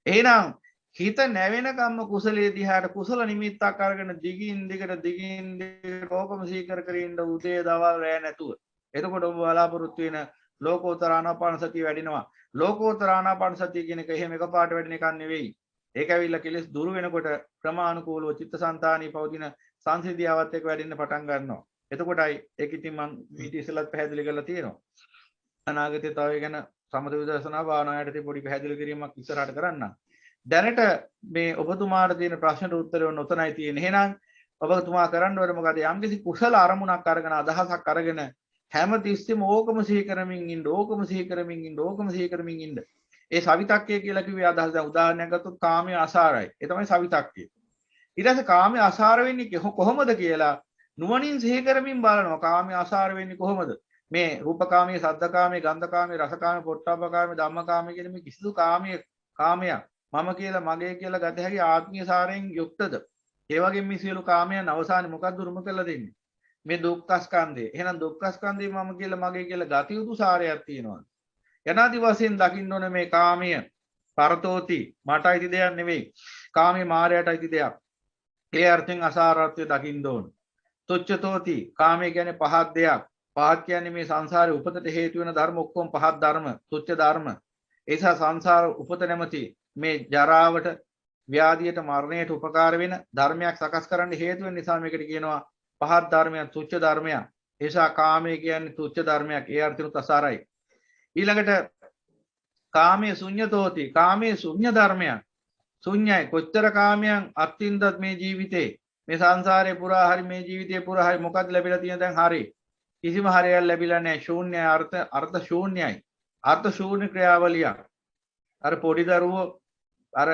එහෙනම් හිත නැවෙන කම්ම කුසලයේ දිහාට කුසල නිමිත්තක් අරගෙන දිගින් දිගට ඕකම සීකර කර ඉන්න උදේ දවල් රැ නැතුව. එතකොට ඔබ බලාපොරොත්තු වෙන ලෝකෝත්තර ආනාපාන සතිය වැඩිනවා. ලෝකෝත්තර ආනාපාන සතිය කියන එක එහෙම එකපාරට වැඩින එකක් නෙවෙයි. ඒක ඇවිල්ලා කෙලස් දුරු වෙනකොට ක්‍රමානුකූලව චිත්තසංතානී පවතින සංසිද්ධියවත් එක්ක වැඩින්න පටන් ගන්නවා. එතකොටයි ඒක ඉතින් මම ඊට ඉස්සෙල්ලත් පැහැදිලි කරලා තියෙනවා. අනාගතයේ තව ගැන සමත විදර්ශනා භාවනාවටදී පොඩි පැහැදිලි කිරීමක් ඉස්සරහට කරන්න. දැනට මේ ඔබතුමාට තියෙන ප්‍රශ්නට උත්තරය ඔතනයි තියෙන්නේ. එහෙනම් ඔබතුමා කරන්න ඕනේ මොකද? යම්කිසි කුසල අරමුණක් අරගෙන අදහසක් අරගෙන හැම තිස්සෙම ඕකම සිහි කරමින් ඉන්න. ඒ සවිතක්කය කියලා කිව්වේ අදහස. දැන් උදාහරණයක් ගත්තොත් කාමයේ අසාරයි. ඒ තමයි සවිතක්කය. ඊට පස්සේ කාමයේ අසාර වෙන්නේ කොහොමද කියලා නුවණින් සිහි කරමින් බලනවා. කාමයේ අසාර වෙන්නේ කොහොමද? මේ රූපකාමයේ, සද්දකාමයේ, ගන්ධකාමයේ, රසකාමයේ, පොට්ටබ්බකාමයේ, ධම්මකාමයේ කියන මේ කිසිදු කාමයක් මම කියලා මගේ කියලා ගත හැකි ආත්මීය සාරයෙන් යුක්තද? ඒ වගේම මේ සියලු කාමයන් අවසානයේ මොකක්ද උරුම කරලා දෙන්නේ? මේ දුක්ඛ ස්කන්ධය. එහෙනම් දුක්ඛ ස්කන්ධය මම කියලා මගේ කියලා ගත යුතු සාරයක් තියෙනවා. යනාදි වශයෙන් දකින්න ඕනේ මේ කාමය පරතෝති මට අයිති දෙයක් නෙවෙයි. කාමයේ මායයට අයිති දෙයක්. ඒ අර්ථයෙන් අසාරත්වය දකින්න ඕන. තුච්ඡතෝති කාමය කියන්නේ පහත් දෙයක්. පහත් කියන්නේ මේ සංසාරේ උපතට හේතු වෙන ධර්ම ඔක්කොම පහත් ධර්ම, තුච්ඡ ධර්ම. ඒ නිසා සංසාර උපත නැමැති මේ ජරාවට, ව්‍යාධියට, මරණයට උපකාර වෙන ධර්මයක් සකස් කරන්න හේතු වෙන නිසා මේකට කියනවා පහත් ධර්මයක්, තුච්ඡ ධර්මයක්. ඒ නිසා කාමය කියන්නේ තුච්ඡ ධර්මයක්. ඒ අර්ථිනුත් අසාරයි. ඊළඟට කාමයේ ශුන්‍යතෝති කාමයේ ශුන්‍ය ධර්මයක්. ශුන්‍යයි. කොච්චර කාමයන් අත්ින්දත් මේ ජීවිතේ මේ සංසාරේ පුරා හරි මේ ජීවිතේ පුරා හරි මොකක්ද ලැබිලා තියෙන දැන් හරි කිසිම හරයක් ලැබිලා නැහැ. ශූන්‍යයි. අර්ථ ශූන්‍යයි. අර්ථ ශූන්‍ය ක්‍රියාවලියක්. අර පොඩි දරුවෝ අර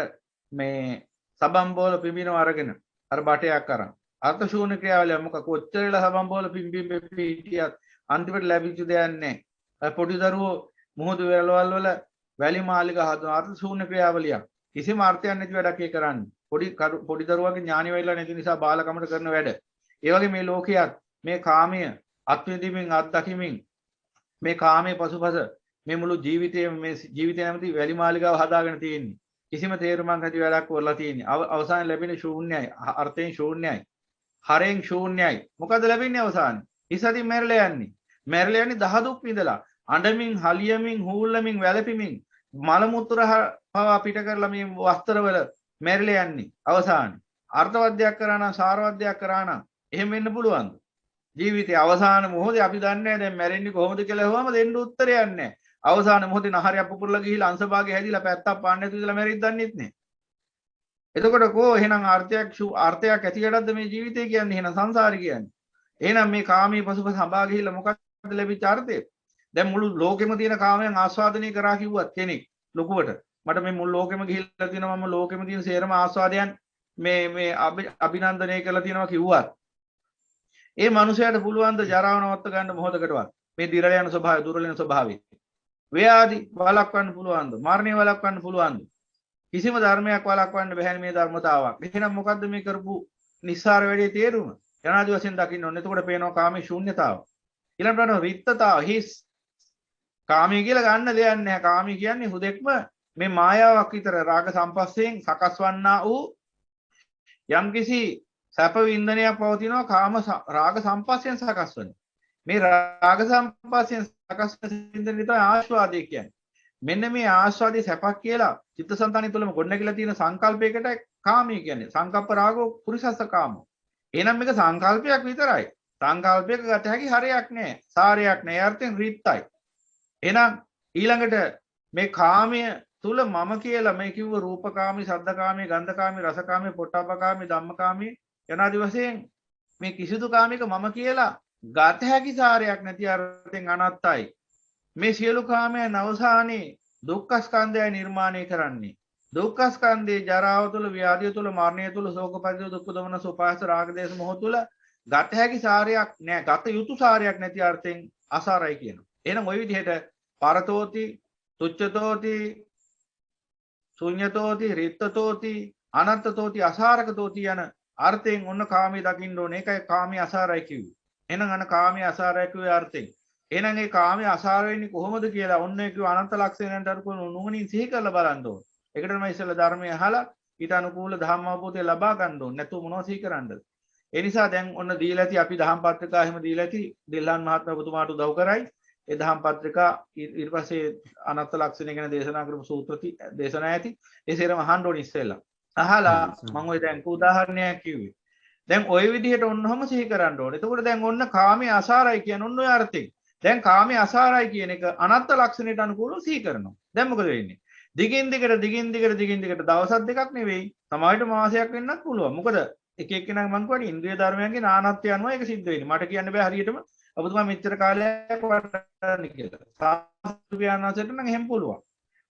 මේ සබම් බෝල පිඹිනව අරගෙන අර බටයක් අරන් අර්ථ ශූන්‍ය ක්‍රියාවලිය මොකක් කොච්චරලා සබම් බෝල පිටියත් අන්තිමට ලැබිච්ච දෙයක් නැහැ. පොඩි දරුවෝ මුහුදු වෙරළවල් වල වැලි මාලිග හදන අර්ථ ශූන්‍ය ක්‍රියාවලියක්. කිසිම අර්ථයක් නැති වැඩක් ඒ කරන්නේ. පොඩි දරුවාගේ ඥානෙ වෙලා නැති නිසා බාලකමට කරන වැඩ. ඒ වගේ මේ ලෝකයක් මේ කාමය අත්විඳින්මින් අත්දකිමින් මේ කාමයේ පසුපස මේ මුළු ජීවිතේම මේ ජීවිතය නැමැති වැලි මාලිගාව හදාගෙන තියෙන්නේ. කිසිම තේරුමක් නැති වැඩක් කරලා තියෙන්නේ. අවසානයේ ලැබෙන ශූන්‍යයි. අර්ථයෙන් ශූන්‍යයි. හරෙන් ශූන්‍යයි. මොකද ලැබෙන්නේ අවසානයේ? ඉස්සතින් මැරලා යන්නේ. මැරලා යන්නේ දහ දුක් විඳලා. අඬමින්, හලියමින්, හූල්ලමින්, වැළපෙමින් මල මුත්‍ර පවා පිට කරලා මේ වස්ත්‍රවල මැරිලා යන්නේ අවසානයේ. අර්ථවත්යක් කරා නම්, සාරවත්යක් කරා නම් එහෙම වෙන්න පුළුවන්ද? ජීවිතයේ අවසාන මොහොතේ අපි දන්නේ නැහැ දැන් මැරෙන්නේ කොහොමද කියලා අහුවම දෙන්න උත්තරයක් නැහැ. අවසාන මොහොතේ නහරයක් පුපුරලා ගිහිලා අංශභාගය හැදිලා පැත්තක් පාන්න නැතුව ඉඳලා මැරිද්ද දන්නෙත් නැහැ. එතකොට කෝ එහෙනම් අර්ථයක් ඇතිකටද මේ ජීවිතය කියන්නේ? එහෙනම් සංසාරي කියන්නේ. එහෙනම් මේ කාමයේ පසුපස හඹා ගිහිල්ලා මොකක්ද ලැබිච්ච අර්ථය? දැන් මුළු ලෝකෙම තියෙන කාමයන් ආස්වාදනය කරා කිව්වත් කෙනෙක් ලොකුවට මට මේ මුළු ලෝකෙම ගිහිල්ලා තියෙනවා මම ලෝකෙම තියෙන සේරම ආස්වාදයන් මේ අභිනන්දනය කරලා තියෙනවා කිව්වත් ඒ මනුස්සයාට පුළුවන් ද ජරාව නවත්ත ගන්න මොහොතකටවත් මේ දිරල යන ස්වභාවය දුර්වල වෙන ස්වභාවය ව්‍යාධි වළක්වන්න පුළුවන්ද මරණය වළක්වන්න පුළුවන්ද කිසිම ධර්මයක් වළක්වන්න බැහැ මේ ධර්මතාවක්. එහෙනම් මොකද්ද මේ කරපු නිස්සාර වැඩේ තේරුම? යනාදි වශයෙන් දකින්න ඕනේ. එතකොට පේනවා කාමයේ ශූන්‍යතාව. ඊළඟට බලනවා රිත්තතාව හිස්. කාමයේ කියලා ගන්න දෙයක් නැහැ. කාමී කියන්නේ හුදෙක්ම මේ මායාවක් විතර රාග සම්පස්යෙන් සකස් වන්නා වූ යම්කිසි සැප වින්දනයක් පවතිනවා කාම රාග සම්පස්යෙන් සකස් වෙන. මේ රාග සම්පස්යෙන් සකස් වෙන වින්දනය තමයි ආස්වාදය කියන්නේ. මෙන්න මේ ආස්වාදයේ සැපක් කියලා චිත්තසංතානිය තුළම ගොඩනැගිලා තියෙන සංකල්පයකට කාමී කියන්නේ. සංකප්ප රාගෝ පුරිසස්ස කාමෝ. එහෙනම් මේක සංකල්පයක් විතරයි. සංකල්පයක ගත හැකි හරයක් නෑ. සාරයක් නෑ. අර්ථයෙන් රිත්තයි. එහෙනම් ඊළඟට මේ කාමය තුල මම කියලා මේ කිව්ව රූපකාමී, ශබ්දකාමී, ගන්ධකාමී, රසකාමී, පොට්ටබ්බකාමී, ධම්මකාමී යනාදි වශයෙන් මේ කිසිදු කාමයක මම කියලා ගත හැකි සාරයක් නැති අර්ථයෙන් අනත්තයි. මේ සියලු කාමයන් අවසානයේ දුක්ඛ ස්කන්ධය නිර්මාණය කරන්නේ. දුක්ඛ ස්කන්ධේ ජරාව තුළ, ව්‍යාධිය තුළ, මරණය තුළ, ශෝක පරිදේ දුක්ඛ දමන සෝපාස රාග දේශ මොහ තුළ ගත හැකි සාරයක් නෑ. ගත යුතු සාරයක් නැති අර්ථයෙන් අසාරයි කියනවා. එහෙනම් ওই විදිහට පරතෝති, තුච්ඡතෝති, ශුඤ්ඤතෝති, රිත්තතෝති, අනත්තතෝති, අසාරකතෝති යන අර්ථයෙන් ඔන්න කාමයේ දකින්න ඕනේ. ඒකයි කාමයේ අසාරයි කිව්වේ. එහෙනම් අන කාමයේ අසාරයි කිව්වේ අර්ථයෙන්. එහෙනම් මේ කාමයේ අසාර වෙන්නේ කොහොමද කියලා ඔන්න ඒ කිව්ව අනන්ත ලක්ෂණයන්ට අනුකූල නුවණින් සිහි කරලා බලන්න ඕනේ. ඒකට තමයි ඉස්සෙල්ලා ධර්මය අහලා ඊට අනුකූල ධම්ම අවබෝධය ලබා ගන්න ඕනේ. නැතුව මොනවද සිහි කරන්නද? ඒ නිසා දැන් ඔන්න දීලා ඇති අපි දහම් පත්‍රිකා එහෙම දීලා ඇති දෙල්ලන් මහත්මයා ඔබතුමාට උදව් කරයි. ඒ දහම් පත්‍රිකා ඊට පස්සේ අනන්ත ලක්ෂණ ගැන දේශනා කරපු සූත්‍ර දේශනා ඇති. ඒ සේරම අහන්න ඕනේ ඉස්සෙල්ලා. අහලා මම ඔය දැන් උදාහරණයක් කිව්වේ. දැන් ওই විදිහට ඔන්නම සිහි කරන්න ඕනේ. එතකොට දැන් ඔන්න කාමයේ අසාරයි කියන ඔන්න ඔය අර්ථයෙන්. දැන් කාමයේ අසාරයි කියන එක අනත්ත ලක්ෂණයට අනුකූලව සිහි කරනවා. දැන් මොකද වෙන්නේ? දිගින් දිගට දවස් දෙකක් නෙවෙයි. සමහරවිට මාසයක් වෙන්නත් පුළුවන්. මොකද එක එක්කෙනා මං කියවනේ ඉන්ද්‍රිය ධර්මයන්ගේ නානත්වය අනුව ඒක සිද්ධ වෙන්නේ. මට කියන්න බෑ හරියටම ඔබතුමා මෙච්චර කාලයක් වඩන්න කියලා. සාස්ත්‍රියානාසයට නම් එහෙම පුළුවන්.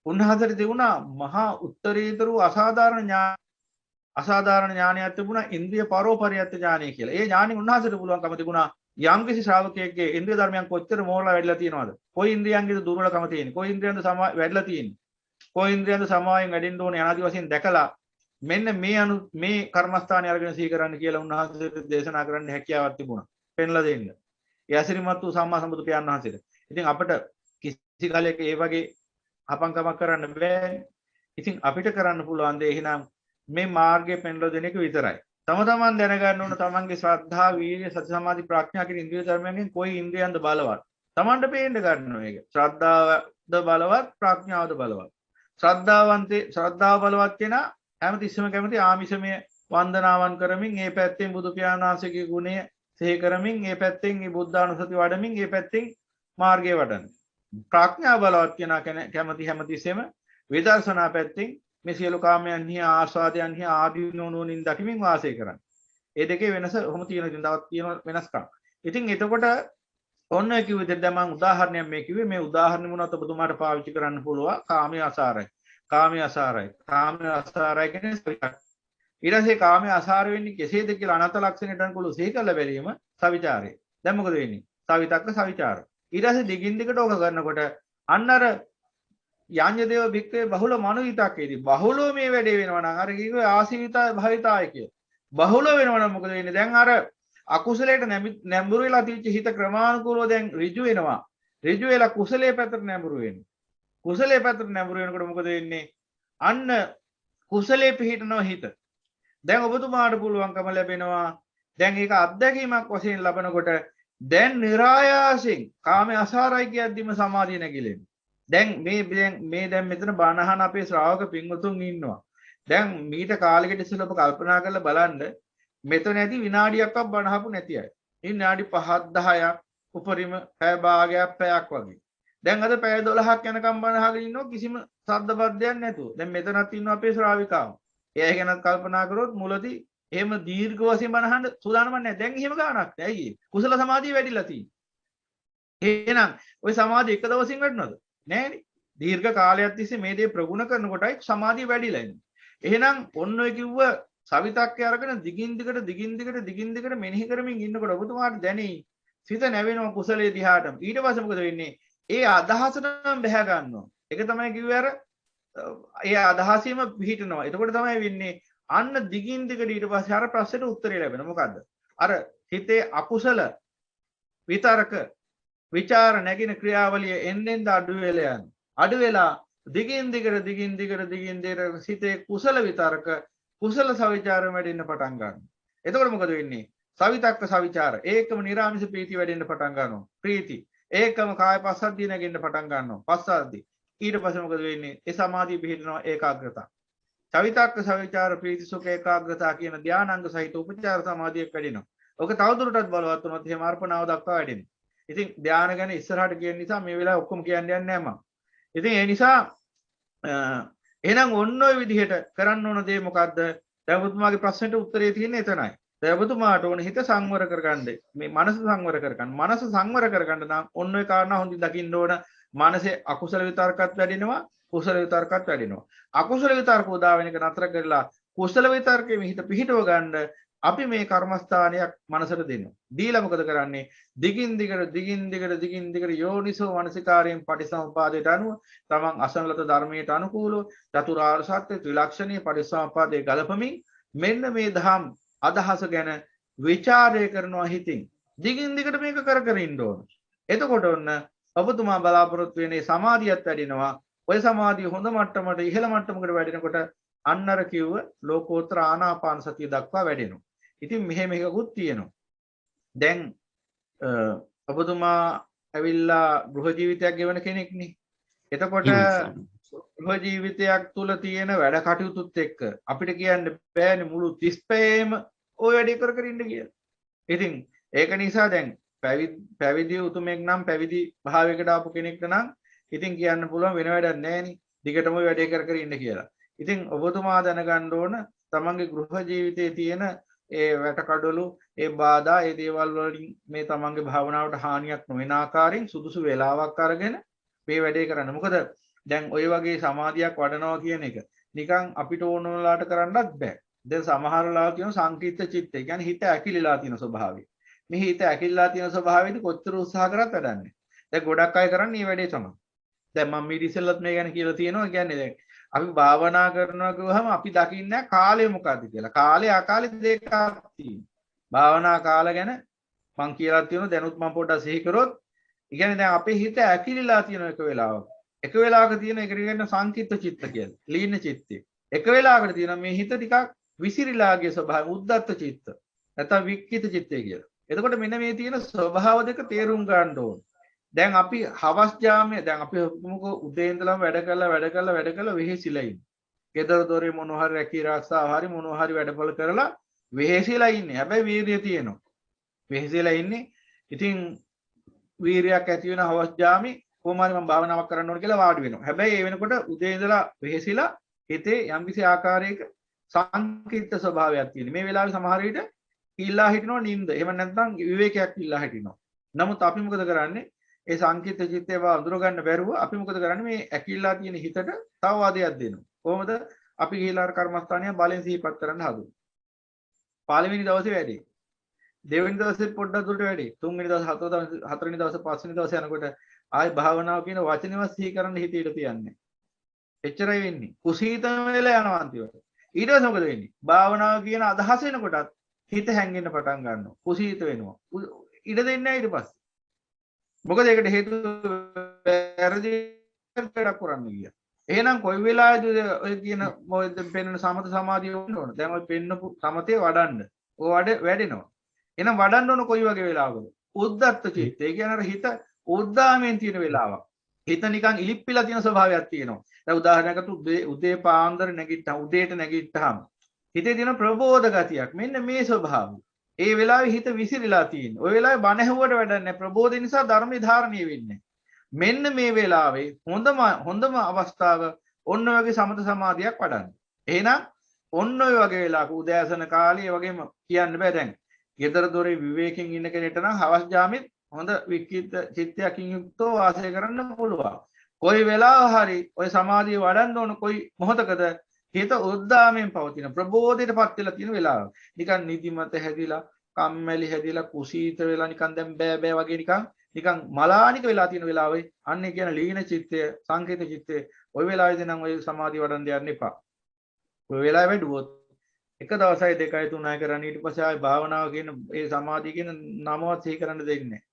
උන්වහන්සේට තිබුණා මහා උත්තරීතර අසාධාරණ ඥානයක් තිබුණා ඉන්ද්‍රිය පරෝපරියත් ඥානය කියලා. ඒ ඥානෙ උන්වහන්සේට පුළුවන්කම තිබුණා යම්කිසි ශ්‍රාවකයෙක්ගේ ඉන්ද්‍රිය ධර්මයන් කොච්චර මෝරලා වැඩිලා තියෙනවද? කොයි ඉන්ද්‍රියන්ගේද දුර්වලකම තියෙන්නේ? කොයි ඉන්ද්‍රියන්ද වැඩිලා තියෙන්නේ? කොයි ඉන්ද්‍රියන්ද සමායෙන් වැඩෙන්න ඕනේ අනාදි වශයෙන් දැකලා මෙන්න මේ කර්මස්ථානය අරගෙන සිහි කරන්න කියලා උන්වහන්සේට දේශනා කරන්න හැකියාවක් තිබුණා. පෙන්ලා දෙන්න. ඒ අසිරිමත් වූ සම්මා සම්බුදු පියාණන් වහන්සේට. ඉතින් අපිට කිසි කාලයක ඒ වගේ අපංකමක් කරන්න බෑ. ඉතින් අපිට කරන්න පුළුවන් දේ එහෙනම් මේ මාර්ගය පෙන්ලා දෙන එක විතරයි. තම තමන් දැනගන්න ඕන තමන්ගේ ශ්‍රද්ධා, වීර්ය, සති, සමාධි, ප්‍රඥා කියන ඉන්ද්‍රිය ධර්මයන්ගෙන් කොයි ඉන්ද්‍රියන්ද බලවත්. තමන්ට පේන්න ගන්නවා මේක. ශ්‍රද්ධාවද බලවත්, ප්‍රඥාවද බලවත්. ශ්‍රද්ධාව බලවත් කෙනා හැමතිස්සෙම කැමති ආමිෂමය වන්දනාවන් කරමින් ඒ පැත්තෙන් බුදු පියාණන් වහන්සේගේ ගුණය සිහි කරමින් ඒ පැත්තෙන් මේ බුද්ධානුස්සති වඩමින් ඒ පැත්තෙන් මාර්ගය වඩන. ප්‍රඥාව බලවත් කෙනා කැමති හැමතිස්සෙම විදර්ශනා පැත්තෙන් මේ සියලු කාමයන්හි ආස්වාදයන්හි ආදීනෝනුවණින් දකිමින් වාසය කරන්න. ඒ දෙකේ වෙනස කොහොම තියෙනවද? ඉතින් තවත් තියෙන වෙනස්කම්. ඉතින් එතකොට ඔන්න කිව්ව විදිහට දැන් මම උදාහරණයක් මේ කිව්වේ මේ උදාහරණෙ මොනවද ඔබතුමාට පාවිච්චි කරන්න පුළුවන් කාමයේ අසාරයි. කාමයේ අසාරයි. කාමයේ අසාරයි කියන්නේ සවිතක්. ඊට පස්සේ කාමයේ අසාර වෙන්නේ කෙසේද කියලා අනත ලක්ෂණයට අනුකූලව සිහි කරලා බැලීම සවිචාරය. දැන් මොකද වෙන්නේ? සවිතක්ක සවිචාර. ඊට පස්සේ දිගින් දිගට ඕක කරනකොට අන්න අර යඤ්ඤ දේව භික්ඛවේ බහුල මනෝවිතක්කේදී බහුලව මේ වැඩේ වෙනවා නම් අර කිව්වේ ආසීවිතය භවිතාය කිය. බහුල වෙනවා නම් මොකද වෙන්නේ? දැන් අර අකුසලයට නැඹුරු වෙලා තියච්ච හිත ක්‍රමානුකූලව දැන් ඍජු වෙනවා. ඍජු වෙලා කුසලයේ පැත්තට නැඹුරු වෙනවා. කුසලයේ පැත්තට නැඹුරු වෙනකොට මොකද වෙන්නේ? අන්න කුසලයේ පිහිටනවා හිත. දැන් ඔබතුමාට පුළුවන්කම ලැබෙනවා. දැන් ඒක අත්දැකීමක් වශයෙන් ලබනකොට දැන් નિરાයාසයෙන් කාමයේ අසාරයි කියද්දිම සමාධිය නැగిලෙනවා. දැන් මේ මෙතන බණ අහන අපේ ශ්‍රාවක පින්වතුන් ඉන්නවා. දැන් මීට කාලෙකට ඉස්සෙල්ලා ඔබ කල්පනා කරලා බලන්න මෙතන ඇති විනාඩියක්වත් බණ අහපු නැති අය. ඉතින් විනාඩි 5ක් 10ක් උපරිම පැය භාගයක් පැයක් වගේ. දැන් අද පැය 12ක් යනකම් බණ අහගෙන ඉන්නවා කිසිම ශබ්ද බද්දයක් නැතුව. දැන් මෙතනත් ඉන්නවා අපේ ශ්‍රාවිකාව. එයා ගැනත් කල්පනා කරොත් මුලදී එහෙම දීර්ඝ වශයෙන් බණ අහන්න සූදානම නැහැ. දැන් එහෙම ගානක් නැහැ. ඇයි ඒ? කුසල සමාධිය වැඩිලා තියෙන්නේ. එහෙනම් ওই සමාධිය එක දවසින් වැඩනවද? නෑනේ. දීර්ඝ කාලයක් තිස්සේ මේ දේ ප්‍රගුණ කරනකොටයි සමාධිය වැඩිලා ඉන්නේ. එහෙනම් ඔන්න ඔය කිව්ව සවිතක්කය අරගෙන දිගින් දිගට මෙනෙහි කරමින් ඉන්නකොට ඔබතුමාට දැනෙයි සිත නැවෙනවා කුසලයේ දිහාට. ඊට පස්සේ මොකද වෙන්නේ? ඒ අදහසටම බැහැ ගන්නවා. ඒක තමයි කිව්වේ අර ඒ අදහසීම පිහිටනවා. එතකොට තමයි වෙන්නේ අන්න දිගින් දිගට ඊට පස්සේ අර ප්‍රශ්නෙට උත්තරය ලැබෙනවා. මොකද්ද? අර හිතේ අකුසල විතරක විචාර නැගින ක්‍රියාවලිය එන්නෙන් අඩු වෙලා යනවා. අඩු වෙලා දිගින් දිගට සිතේ කුසල විතරක කුසල සවිචාර වැඩෙන්න පටන් ගන්නවා. එතකොට මොකද වෙන්නේ? සවිතක්ක සවිචාර ඒකම නිරාමිස ප්‍රීති වැඩෙන්න පටන් ගන්නවා. ප්‍රීති ඒකම කාය පස්සද්ධිය නැගෙන්න පටන් ගන්නවා. පස්සද්ධි ඊට පස්සේ මොකද වෙන්නේ? ඒ සමාධිය පිහිටනවා ඒකාග්‍රතාව. සවිතක්ක සවිචාර ප්‍රීති සුඛ ඒකාග්‍රතාව කියන ධානාංග සහිත උපචාර සමාධියක් වැඩෙනවා. ඔක තවදුරටත් බලවත් වුණොත් එහෙම අර්පණාව දක්වා වැඩෙනවා. ඉතින් ධානය ගැන ඉස්සරහට කියන නිසා මේ වෙලාවේ ඔක්කොම කියන්න යන්නේ නැහැ මම. ඉතින් ඒ නිසා එහෙනම් ඔන්න ඔය විදිහට කරන්න ඕන දේ මොකද්ද? දැන් ඔබතුමාගේ ප්‍රශ්නෙට උත්තරේ තියෙන්නේ එතනයි. දැන් ඔබතුමාට ඕන හිත සංවර කරගන්න. මේ මනස සංවර කරගන්න. මනස සංවර කරගන්න නම් ඔන්න ඔය කාරණා හොඳින් දකින්න ඕන. මනසේ අකුසල විතර්කත් වැඩෙනවා, කුසල විතර්කත් වැඩෙනවා. අකුසල විතර්ක උදා වෙන එක නතර කරලා කුසල විතර්කයේ හිත පිහිටව ගන්න අපි මේ කර්මස්ථානයක් මනසට දෙනවා. දීලා මොකද කරන්නේ? දිගින් දිගට යෝනිසෝ මනසිකාරයෙන් පටිසමුපාදයට අනුව තමන් අසංගත ධර්මයට අනුකූලව චතුරාර්ය සත්‍ය ත්‍රිලක්ෂණීය පටිසමුපාදයේ ගලපමින් මෙන්න මේ ධම් අදහස ගැන විචාරය කරනවා හිතින්. දිගින් දිගට මේක කර ඉන්න ඕන. එතකොට ඔන්න ඔබතුමා බලාපොරොත්තු වෙන්නේ සමාධියත් වැඩිනවා. ඔය සමාධිය හොඳ මට්ටමට ඉහළ මට්ටමකට වැඩෙනකොට අන්නර කිව්ව ලෝකෝත්තර ආනාපාන සතිය දක්වා වැඩෙනවා. ඉතින් මෙහෙම එකකුත් තියෙනවා. දැන් ඔබතුමා ඇවිල්ලා ගෘහ ජීවිතයක් ගෙවන කෙනෙක්නේ. එතකොට ගෘහ ජීවිතයක් තුල තියෙන වැඩ කටයුතුත් එක්ක අපිට කියන්න බෑනේ මුළු 30 පැයේම ওই වැඩේ කර ඉන්න කියලා. ඉතින් ඒක නිසා දැන් පැවිදි උතුමෙක් නම් පැවිදි භාවයකට ආපු කෙනෙක්ට නම් ඉතින් කියන්න පුළුවන් වෙන වැඩක් නැහෙනි. දිගටම ওই වැඩේ කර ඉන්න කියලා. ඉතින් ඔබතුමා දැනගන්න ඕන තමන්ගේ ගෘහ ජීවිතයේ තියෙන ඒ වැටකඩලු ඒ බාධා ඒ දේවල් වලින් මේ තමන්ගේ භාවනාවට හානියක් නොවන ආකාරයෙන් සුදුසු වේලාවක් අරගෙන මේ වැඩේ කරන්න. මොකද දැන් ওই වගේ සමාධියක් වඩනවා කියන එක නිකන් අපිට ඕන වෙලාවට කරන්නත් බෑ. දැන් සමහර වෙලාවට කියන සංකීර්ත චිත්තය කියන්නේ හිත ඇකිලිලා තියෙන ස්වභාවය. මේ හිත ඇකිලිලා තියෙන ස්වභාවයේදී කොච්චර උත්සාහ කරත් වැඩක් නැහැ. දැන් ගොඩක් අය කරන්නේ මේ වැඩේ තමයි. දැන් මම මේ ඉතිසෙල්ලත් මේ ගැන කියලා තියෙනවා. කියන්නේ දැන් අපි භාවනා කරනවා කිව්වහම අපි දකින්නේ කාලය මොකද්ද කියලා. කාලය අකාලේ දෙකක් තියෙනවා. භාවනා කාල ගැන මම කියලා තියෙනවා දැනුත් මම පොඩ්ඩක් සිහි කරොත්. ඒ කියන්නේ දැන් අපේ හිත ඇකිලිලා තියෙන එක වෙලාවක. එක වෙලාවක තියෙන එකට කියන්නේ සංකීර්ත චිත්ත කියලා. ලීන චිත්තය. එක වෙලාවකට තියෙන මේ හිත ටිකක් විසිරීලාගේ ස්වභාවය උද්දත්ත චිත්ත. නැත්නම් වික්කිත චිත්තය කියලා. එතකොට මෙන්න මේ තියෙන ස්වභාව දෙක තේරුම් ගන්න ඕන. දැන් අපි හවස් ජාමයේ දැන් අපි උදේ ඉඳලම වැඩ කරලා වෙහෙසිලා ඉන්නේ. ගෙදර දොරේ මොනවා හරි රැකී ආරක්ෂාව හරි මොනවා හරි වැඩපොළ කරලා වෙහෙසිලා ඉන්නේ. හැබැයි වීරිය තියෙනවා. වෙහෙසිලා ඉන්නේ. ඉතින් වීරියක් ඇති වෙන හවස් ජාමේ කොහොම හරි මම භාවනාවක් කරන්න ඕන කියලා වාඩි වෙනවා. හැබැයි ඒ වෙනකොට උදේ ඉඳලා වෙහෙසිලා හිතේ යම්කිසි ආකාරයක සංකීර්ත ස්වභාවයක් තියෙනවා. මේ වෙලාවේ සමහර විට ඉල්ලා හිටිනවා නිින්ද. එහෙම නැත්නම් විවේකයක් ඉල්ලා හිටිනවා. නමුත් අපි මොකද කරන්නේ? ඒ සංකීර්ත චිත්තේව අඳුර ගන්න බැරුව අපි මොකද කරන්නේ? මේ ඇකිල්ලා තියෙන හිතට තව වාදයක් දෙනවා. කොහොමද? අපි ගිහිලා කර්මස්ථානිය බලෙන් සිහිපත් කරන්න හදුවා. පළවෙනි දවසේ වැඩි. දෙවෙනි දවසේ පොඩ්ඩක් දුරට වැඩි. තුන්වෙනි දවසේ හතරවෙනි දවසේ පස්වෙනි දවසේ යනකොට ආයි භාවනාව කියන වචනේවත් සිහි කරන්න හිතේට තියන්නේ. එච්චරයි වෙන්නේ. කුසීතම වෙලා යනවා අන්තිමට. ඊට පස්සේ මොකද වෙන්නේ? භාවනාව කියන අදහස එනකොටත් හිත හැංගෙන්න පටන් ගන්නවා. කුසීත වෙනවා. ඉඩ දෙන්නේ නැහැ ඊට පස්සේ. මොකද ඒකට හේතුව වැරදි වැඩක් කරන්න ගියා. එහෙනම් කොයි වෙලාවේද ඔය කියන මොකද පෙන්වන සමත සමාධිය වුණ ඕන. දැන් ඔය පෙන්නපු සමතේ වඩන්න. ඔය වැඩෙනවා. එහෙනම් වඩන්න ඕන කොයි වගේ වෙලාවකද? උද්දත්ත චිත්ත. ඒ කියන්නේ අර හිත උද්දාමෙන් තියෙන වෙලාවක්. හිත නිකන් ඉලිප්පිලා තියෙන ස්වභාවයක් තියෙනවා. දැන් උදාහරණයකට උදේ පාන්දර නැගිට්ටා උදේට නැගිට්ටාම හිතේ තියෙන ප්‍රබෝධ ගතියක්. මෙන්න මේ ස්වභාවය. ඒ වෙලාවේ හිත විසිරීලා තියෙනවා. ඔය වෙලාවේ බණ ඇහුවට වැඩක් නැහැ. ප්‍රබෝධය නිසා ධර්ම ධාරණය වෙන්නේ. මෙන්න මේ වෙලාවේ හොඳම අවස්ථාව ඔන්න වගේ සමත සමාධියක් වඩන්න. එහෙනම් ඔන්න ඔය වගේ වෙලාවක උදෑසන කාලේ වගේම කියන්න බෑ දැන්. ගෙදර දොරේ විවේකයෙන් ඉන්න කෙනෙක්ට නම් හවස් ජාමෙත් හොඳ වික්කිත චිත්තයකින් යුක්තව වාසය කරන්න පුළුවන්. කොයි වෙලාව හරි ඔය සමාධිය වඩන්න ඕන කොයි මොහොතකද හිත උද්දාමයෙන් පවතින ප්‍රබෝධයටපත් වෙලා තියෙන වෙලාව. නිකන් නිදිමත හැදිලා, කම්මැලි හැදිලා, කුසීත වෙලා නිකන් දැන් බෑ වගේ නිකන් මලානික වෙලා තියෙන වෙලාවේ අන්නේ කියන ලීන චිත්තය, සංකේත චිත්තය ওই වෙලාවේදී නම් ওই සමාධිය වඩන්න යන්න එපා. ওই වෙලාවේ වැඩුවොත් එක දවසයි දෙකයි තුනයි කරන්නේ ඊට පස්සේ ආයි භාවනාව කියන ඒ සමාධිය කියන නමවත් සිහි කරන්න දෙන්නේ නැහැ.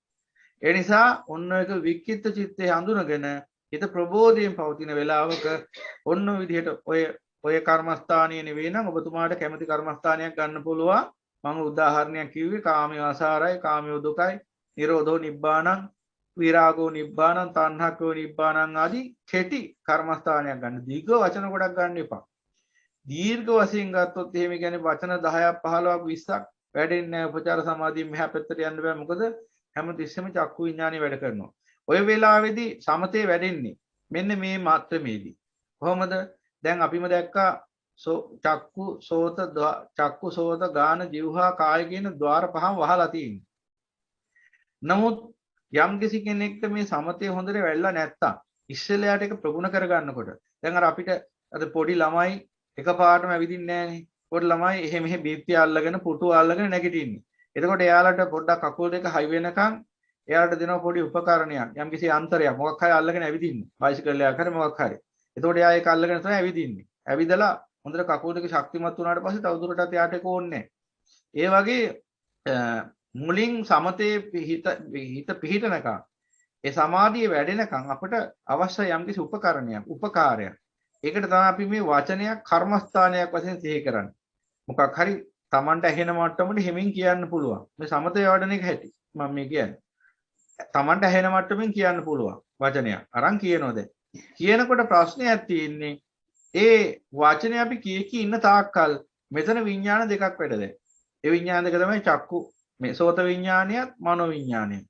ඒ නිසා ඔන්න එක වික්කිත චිත්තේ හඳුනගෙන හිත ප්‍රබෝධයෙන් පවතින වෙලාවක ඔන්න විදිහට ඔය කර්මස්ථානීය නෙවෙයි නම් ඔබතුමාට කැමති කර්මස්ථානයක් ගන්න පුළුවන්. මම උදාහරණයක් කිව්වේ කාමයේ ආසාරයි, කාමයේ දුකයි, නිරෝධෝ නිබ්බාණං, විරාගෝ නිබ්බාණං, තණ්හකෝ නිබ්බාණං ආදී කෙටි කර්මස්ථානයක් ගන්න. දීර්ඝ වචන ගොඩක් ගන්න එපා. දීර්ඝ වශයෙන් ගත්තොත් එහෙම කියන්නේ වචන 10ක් 15ක් 20ක් වැඩෙන්නේ නැහැ. උපචාර සමාධියෙන් මෙහා පැත්තට යන්න බෑ. මොකද හැමතිස්සෙම චක්කු විඥානය වැඩ කරනවා. ඔය වෙලාවේදී සමතේ වැඩෙන්නේ මෙන්න මේ මාත්‍රමේදී. කොහොමද? දැන් අපිම දැක්කා චක්කු සෝත ගාන જીවහා කාය කියන ద్వාර පහම වහලා තියෙනවා. නමුත් යම් කිසි කෙනෙක්ට මේ සමතේ හොඳට වැඩිලා නැත්තම් ඉස්සෙල්ලාට ඒක ප්‍රගුණ කරගන්නකොට දැන් අර අපිට අද පොඩි ළමයි එකපාරටම ඇවිදින්නේ නැහනේ. පොඩි ළමයි එහෙ බීත්තිය අල්ලගෙන පුටු අල්ලගෙන නැගිටින්නේ. එතකොට එයාලට පොඩ්ඩක් කකුල් දෙක හයි වෙනකන් එයාලට දෙනවා පොඩි උපකරණයක්. යම් කිසි අන්තරයක් මොකක් හරි අල්ලගෙන ඇවිදින්න. බයිසිකලයක් හරි මොකක් හරි. එතකොට එයා ඒක අල්ලගෙන තමයි ඇවිදින්නේ. ඇවිදලා හොඳට කකුල් දෙක ශක්තිමත් වුණාට පස්සේ තවදුරටත් එයාට ඒක ඕනේ නැහැ. ඒ වගේ මුලින් සමතේ හිත පිහිටනකම් ඒ සමාධිය වැඩෙනකම් අපිට අවශ්‍ය යම් කිසි උපකාරයක්. ඒකට තමයි අපි මේ වචනයක් කර්මස්ථානයක් වශයෙන් සිහි කරන්නේ. මොකක් හරි Tamanට ඇහෙන මට්ටමට හිමින් කියන්න පුළුවන්. මේ සමතේ වඩන එක හැටි. මම මේ කියන්නේ. Tamanට ඇහෙන මට්ටමින් කියන්න පුළුවන් වචනයක්. අරන් කියනවා දැන්. කියනකොට ප්‍රශ්නයක් තියෙන්නේ ඒ වචනේ අපි කී ඉන්න තාක්කල් මෙතන විඥාන දෙකක් වැඩ දැන්. ඒ විඥාන දෙක තමයි චක්කු මේ සෝත විඥානියත් මනෝ විඥානියත්.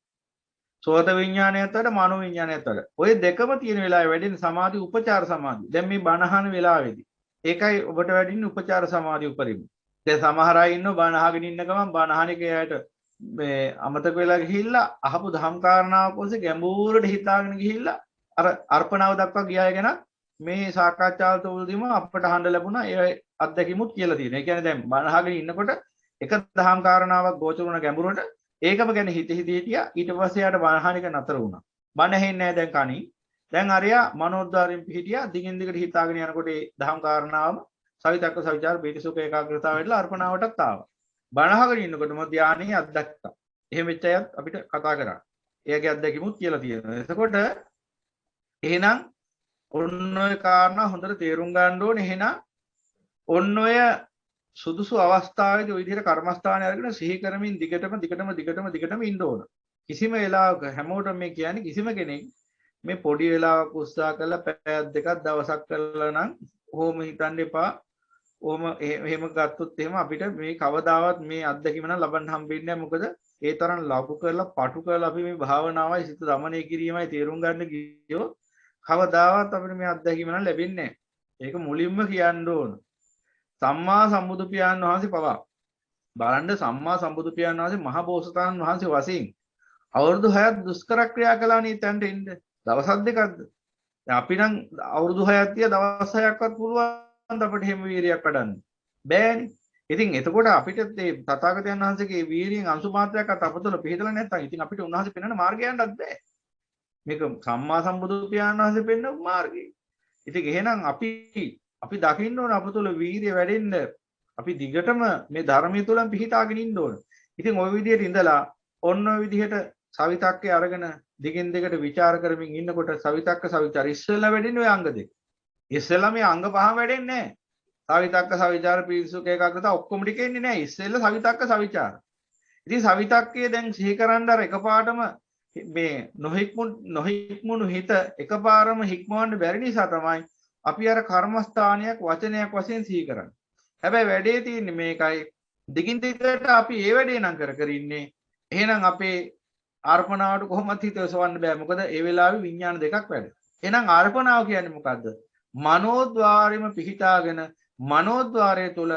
සෝත විඥානයත් වල මනෝ විඥානයත් වල. ඔය දෙකම තියෙන වෙලාවේ වැඩෙන සමාධි උපචාර සමාධි. දැන් මේ බණහන වෙලාවේදී. ඒකයි ඔබට වැඩින්නේ උපචාර සමාධි උපරිම. දැන් සමහර අය ඉන්නව බණ අහගෙන ඉන්න ගමන් බණ අහන එකයට මේ අමතක වෙලා ගිහිල්ලා අහපු දහම් කාරණාව පොසේ ගැඹුරට හිතාගෙන ගිහිල්ලා අර අර්පණාව දක්වා ගියාය ගැන මේ සාකච්ඡාව තුළදීම අපට අහන්න ලැබුණා. ඒ අත්දැකීමුත් කියලා තියෙනවා. ඒ කියන්නේ දැන් බණ අහගෙන ඉන්නකොට එක දහම් කාරණාවක් ගෝචර වුණ ගැඹුරට ඒකම ගැන හිතියා. ඊට පස්සේ යාට බණ අහන එක නතර වුණා. බණ ඇහෙන්නේ නැහැ දැන් කණින්. දැන් අරයා මනෝද්වාරයෙන් පිහිටියා. දිගින් දිගට හිතාගෙන යනකොට ඒ දහම් කාරණාවම සවිතක්ක සවිචාර බීජසුඛ ඒකාග්‍රතාව වෙලා අර්පණාවටත් ආවා. බණ අහගෙන ඉන්නකොටම ධානයේ අත්දැක්කා. එහෙම වෙච්ච අයත් අපිට කතා කරා. එයාගේ අත්දැකීමුත් කියලා තියෙනවා. එතකොට එහෙනම් ඔන්න ඔය කාරණා හොඳට තේරුම් ගන්න ඕනේ. එහෙනම් ඔන්න ඔය සුදුසු අවස්ථාවේදී ওই විදිහට කර්මස්ථානය අරගෙන සිහි කරමින් දිගටම ඉන්න ඕන. කිසිම වෙලාවක හැමෝටම මේ කියන්නේ කිසිම කෙනෙක් මේ පොඩි වෙලාවක උත්සාහ කරලා පැයක් දෙකක් දවසක් කරලා නම් ඕම හිතන්න එපා. ඕම එහෙම ගත්තොත් එහෙම අපිට මේ කවදාවත් මේ අත්දැකීම නම් ලබන්න හම්බෙන්නේ නැහැ. මොකද ඒ තරම් ලබු කරලා පටු කරලා අපි මේ භාවනාවයි සිත දමනය කිරීමයි තේරුම් ගන්න ගියොත් කවදාවත් අපිට මේ අත්දැකීම නම් ලැබෙන්නේ නැහැ. ඒක මුලින්ම කියන්න ඕන. සම්මා සම්බුදු පියාණන් වහන්සේ පවා බලන්න සම්මා සම්බුදු පියාණන් වහන්සේ මහ බෝසතාණන් වහන්සේ වශයෙන් අවුරුදු 6ක් දුෂ්කර ක්‍රියා කළානේ තැන්ට එන්න. දවස් දෙකක්ද? දැන් අපි නම් අවුරුදු 6ක් තියා දවස් 6ක්වත් පුළුවන් අපිට හැම වීරියක් වඩන්න. බෑනේ. ඉතින් එතකොට අපිට මේ තථාගතයන් වහන්සේගේ වීරියෙන් අංශු මාත්‍රයක්වත් අපතල පිළිදලා නැත්නම් ඉතින් අපිට උන්වහන්සේ පෙන්වන මාර්ගය යන්නත් බෑ. මේක සම්මා සම්බුදු පියාණන් වහන්සේ පෙන්වපු මාර්ගය. ඉතින් එහෙනම් අපි දකින්න ඕන අප තුළ වීරිය වැඩෙන්න අපි දිගටම මේ ධර්මයේ තුලම පිහිටාගෙන ඉන්න ඕන. ඉතින් ওই විදිහට ඉඳලා ඔන්න ඔය විදිහට සවිතක්කේ අරගෙන දිගින් දිගට ਵਿਚාර කරමින් ඉන්නකොට සවිතක්ක සවිචාර ඉස්සෙල්ලා වැඩෙන්නේ ඔය අංග දෙක. ඉස්සෙල්ලා මේ අංග පහ වැඩෙන්නේ නැහැ. සවිතක්ක සවිචාර පිරිසුක ඒකාග්‍රතාව ඔක්කොම ටික එන්නේ නැහැ. ඉස්සෙල්ලා සවිතක්ක සවිචාර. ඉතින් සවිතක්කේ දැන් සිහි කරන්න අර එකපාරටම මේ නොහික්මුණු හිත එකපාරම හික්මවන්න බැරි නිසා තමයි අපි අර කර්මස්ථානයක් වචනයක් වශයෙන් සිහි කරන්නේ. හැබැයි වැඩේ තියෙන්නේ මේකයි. දිගින් දිගට අපි ඒ වැඩේ නම් කර ඉන්නේ. එහෙනම් අපේ අර්පණාවට කොහොමද හිත යොසවන්න බෑ. මොකද ඒ වෙලාවේ විඥාන දෙකක් වැඩ. එහෙනම් අර්පණාව කියන්නේ මොකද්ද? මනෝද්වාරෙම පිහිටාගෙන මනෝද්වාරය තුල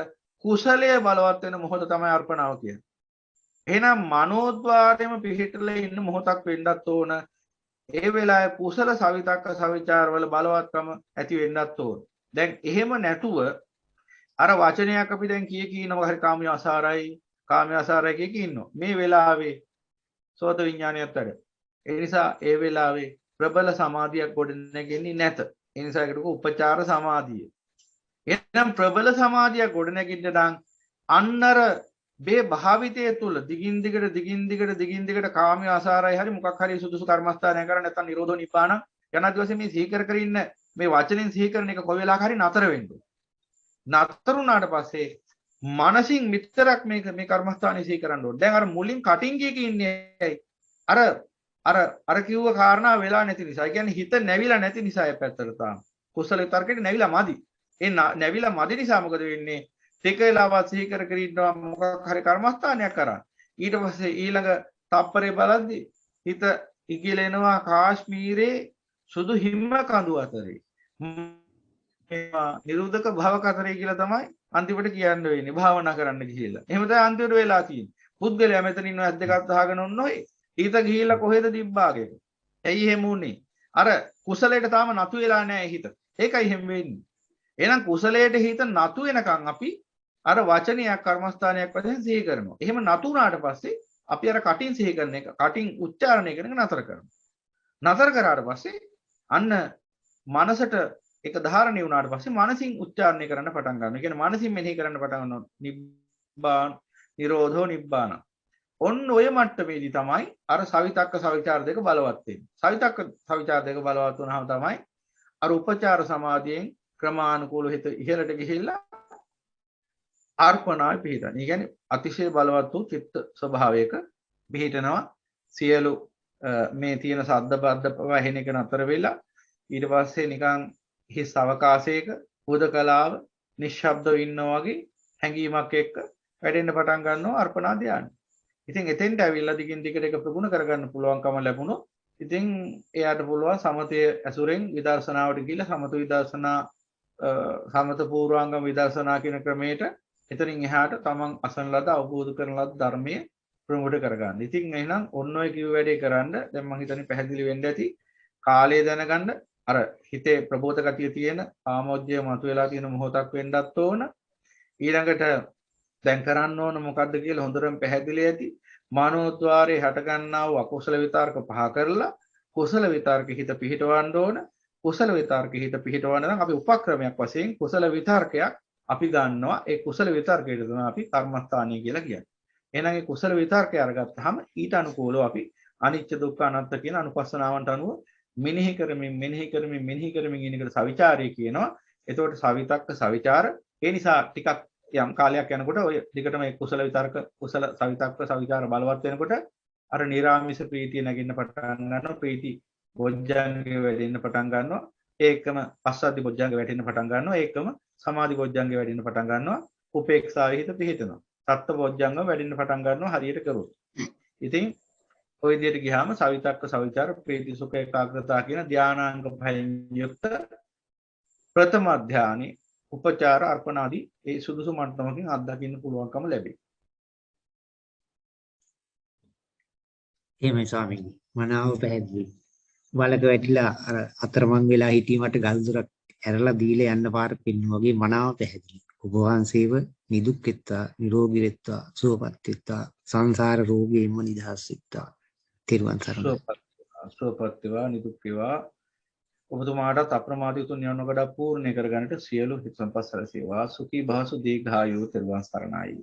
කුසලයේ බලවත් වෙන මොහොත තමයි අර්පණාව කියන්නේ. එහෙනම් මනෝද්වාරෙම පිහිටලා ඉන්න මොහොතක් වෙන්නත් ඕන. ඒ වෙලාවේ කුසල සවිතක්ක සවිචාර වල බලවත්කම ඇති වෙන්නත් ඕන. දැන් එහෙම නැතුව අර වචනයක් අපි දැන් කියනවා හරි කාමිය අසාරයි කිය ඉන්නවා. මේ වෙලාවේ සෝත විඥානයත් වැඩ. ඒ නිසා ඒ වෙලාවේ ප්‍රබල සමාධියක් ගොඩ නැගෙන්නේ නැත. ඒ නිසා ඒකට උපචාර සමාධිය. එහෙනම් ප්‍රබල සමාධියක් ගොඩ නැගින්න නම් අන්නර මේ භාවිතයේ තුල දිගින් දිගට කාමිය අසාරයි හරි මොකක් හරි සුදුසු කර්මස්ථානය කරා නැත්නම් නිරෝධෝ නිපාන යනාදී වශයෙන් මේ සිහි කර ඉන්න මේ වචනෙන් සිහි කරන එක කොයි වෙලාවක හරි නතර වෙන්න. නතර වුණාට පස්සේ මනසින් විතරක් මේ කර්මස්ථානයේ සිහි කරන්න ඕනේ. දැන් අර මුලින් කටින් ගියක ඉන්නේ අර අර කිව්ව කාරණා වෙලා නැති නිසා. ඒ කියන්නේ හිත නැවිලා නැති නිසා ඒ පැත්තට තාම. කුසල විතර්කයට නැවිලා මදි. ඒ නැවිලා මදි නිසා මොකද වෙන්නේ? ටික වෙලාවක් සිහි කර කර ඉන්නවා මොකක් හරි කර්මස්ථානයක් කරා. ඊට පස්සේ ඊළඟ තප්පරේ බලද්දි හිත ඉකිලෙනවා කාශ්මීරේ සුදු හිම කඳු අතරේ. නිරුද්ධක භව කතරේ කියලා තමයි අන්තිමට කියන්න වෙන්නේ භාවනා කරන්න ගිහිල්ලා. එහෙම තමයි අන්තිමට වෙලා තියෙන්නේ. පුද්ගලයා මෙතන ඉන්න ඇස් දෙකක් අහගෙන ඔන්නෝයි. ඊට ගිහිල්ලා කොහෙද දිබ්බාගේ. ඇයි එහෙම උනේ? අර කුසලයට තාම නතු වෙලා නැහැ හිත. ඒකයි එහෙම වෙන්නේ. එහෙනම් කුසලයට හිත නතු වෙනකන් අපි අර වචනයක් කර්මස්ථානයක් වශයෙන් සිහි කරනවා. එහෙම නතු වුණාට පස්සේ අපි අර කටින් සිහි කරන එක, කටින් උච්චාරණය කරන එක නතර කරනවා. නතර කරාට පස්සේ අන්න මනසට ඒක ධාරණය වුණාට පස්සේ මනසින් උච්චාරණය කරන්න පටන් ගන්නවා. ඒ කියන්නේ මනසින් මෙනෙහි කරන්න පටන් ගන්නවා. නිබ්බාන, නිරෝධෝ නිබ්බාන. ඔන්න ඔය මට්ටමේදී තමයි අර සවිතක්ක සවිචාර දෙක බලවත් වෙන්නේ. සවිතක්ක සවිචාර දෙක බලවත් වුණාම තමයි අර උපචාර සමාධියෙන් ක්‍රමානුකූලව හිත ඉහළට ගිහිල්ලා අර්පණාවේ පිහිටන. ඒ කියන්නේ අතිශය බලවත් වූ චිත්ත ස්වභාවයක පිහිටනවා. සියලු මේ තියෙන සද්ද බද්ද වහින එක නතර වෙලා ඊට පස්සේ නිකන් හිස් අවකාශයක හුදකලාව නිශ්ශබ්දව ඉන්නා වගේ හැඟීමක් එක්ක වැඩෙන්න පටන් ගන්නවා අර්පණා ධානය. ඉතින් එතෙන්ට ඇවිල්ලා දිගින් දිගට ඒක ප්‍රගුණ කරගන්න පුළුවන්කම ලැබුණොත් ඉතින් එයාට පුළුවන් සමතය ඇසුරෙන් විදර්ශනාවට ගිහිල්ලා සමත විදර්ශනා සමත පූර්වාංගම විදර්ශනා කියන ක්‍රමයට එතනින් එහාට තමන් අසන ලද අවබෝධ කරන ලද ධර්මයේ ප්‍රමුඛ කරගන්න. ඉතින් එහෙනම් ඔන්න ඔය කිව්ව වැඩේ කරන්න දැන් මම හිතන්නේ පැහැදිලි වෙන්න ඇති. කාලය දැනගන්න අර හිතේ ප්‍රබෝධ ගතිය තියෙන ආමෝද්‍ය මතුවලා තියෙන මොහොතක් වෙන්නත් ඕන. ඊළඟට දැන් කරන්න ඕන මොකද්ද කියලා හොඳටම පැහැදිලි ඇති. මානෝද්වාරේ හට ගන්නා වූ අකුසල විතර්ක පහ කරලා කුසල විතර්ක හිත පිහිටවන්න ඕන. කුසල විතර්ක හිත පිහිටවන්න නම් අපි උපක්‍රමයක් වශයෙන් කුසල විතර්කයක් අපි ගන්නවා. ඒ කුසල විතර්කයට තමයි අපි කර්මස්ථානීය කියලා කියන්නේ. එහෙනම් ඒ කුසල විතර්කය අරගත්තාම ඊට අනුකූලව අපි අනිච්ච දුක්ඛ අනාත්ත කියන අනුපස්සනාවන්ට අනුව මෙනෙහි කරමින් කියන එකට සවිචාරය කියනවා. එතකොට සවිතක්ක සවිචාර ඒ නිසා ටිකක් යම් කාලයක් යනකොට ඔය දිගටම ඒ කුසල විතර්ක කුසල සවිතක්ක සවිචාර බලවත් වෙනකොට අර නිරාමිෂ ප්‍රීතිය නැගින්න පටන් ගන්නවා. ප්‍රීති බොජ්ජංගේ වැඩෙන්න පටන් ගන්නවා. ඒකම පස්සද්ධි බොජ්ජංගේ වැඩෙන්න පටන් ගන්නවා. ඒකම සමාධි බොජ්ජංගේ වැඩෙන්න පටන් ගන්නවා. උපේක්ෂාවේ හිත පිහිටනවා. සත්ත්ව බොජ්ජංග වැඩෙන්න පටන් ගන්නවා හරියට කරොත්. ඉතින් ඔය විදිහට ගියාම සවිතක්ක සවිචාර ප්‍රීති සුඛ ඒකාග්‍රතාව කියන ධානාංග පහෙන් යුක්ත ප්‍රථම ධානයේ උපචාර අර්පණාදී ඒ සුදුසු මට්ටමකින් අත්දකින්න පුළුවන්කම ලැබේ. එහෙමයි ස්වාමීනි. මනාව පැහැදිලි. වලක වැටිලා අර අතරමං වෙලා හිටීමට ගල් දොරක් ඇරලා දීලා යන්න පාර පින්නු වගේ මනාව පැහැදිලි. ඔබ වහන්සේව නිදුක් වෙත්තා, නිරෝගී වෙත්තා, සුවපත් වෙත්තා, සංසාර රෝගයෙන්ම නිදහස් වෙත්තා. තිරුවන් සරණයි. සුවපත් වේවා, නිදුක් වේවා. ඔබතුමාටත් අප්‍රමාදී උතුම් නිවන ගඩ පූර්ණේ කරගන්නට සියලු හිත සම්පත් සැලසේවා. සුඛී භාසු දීර්ඝායු තිරුවන් සරණයි.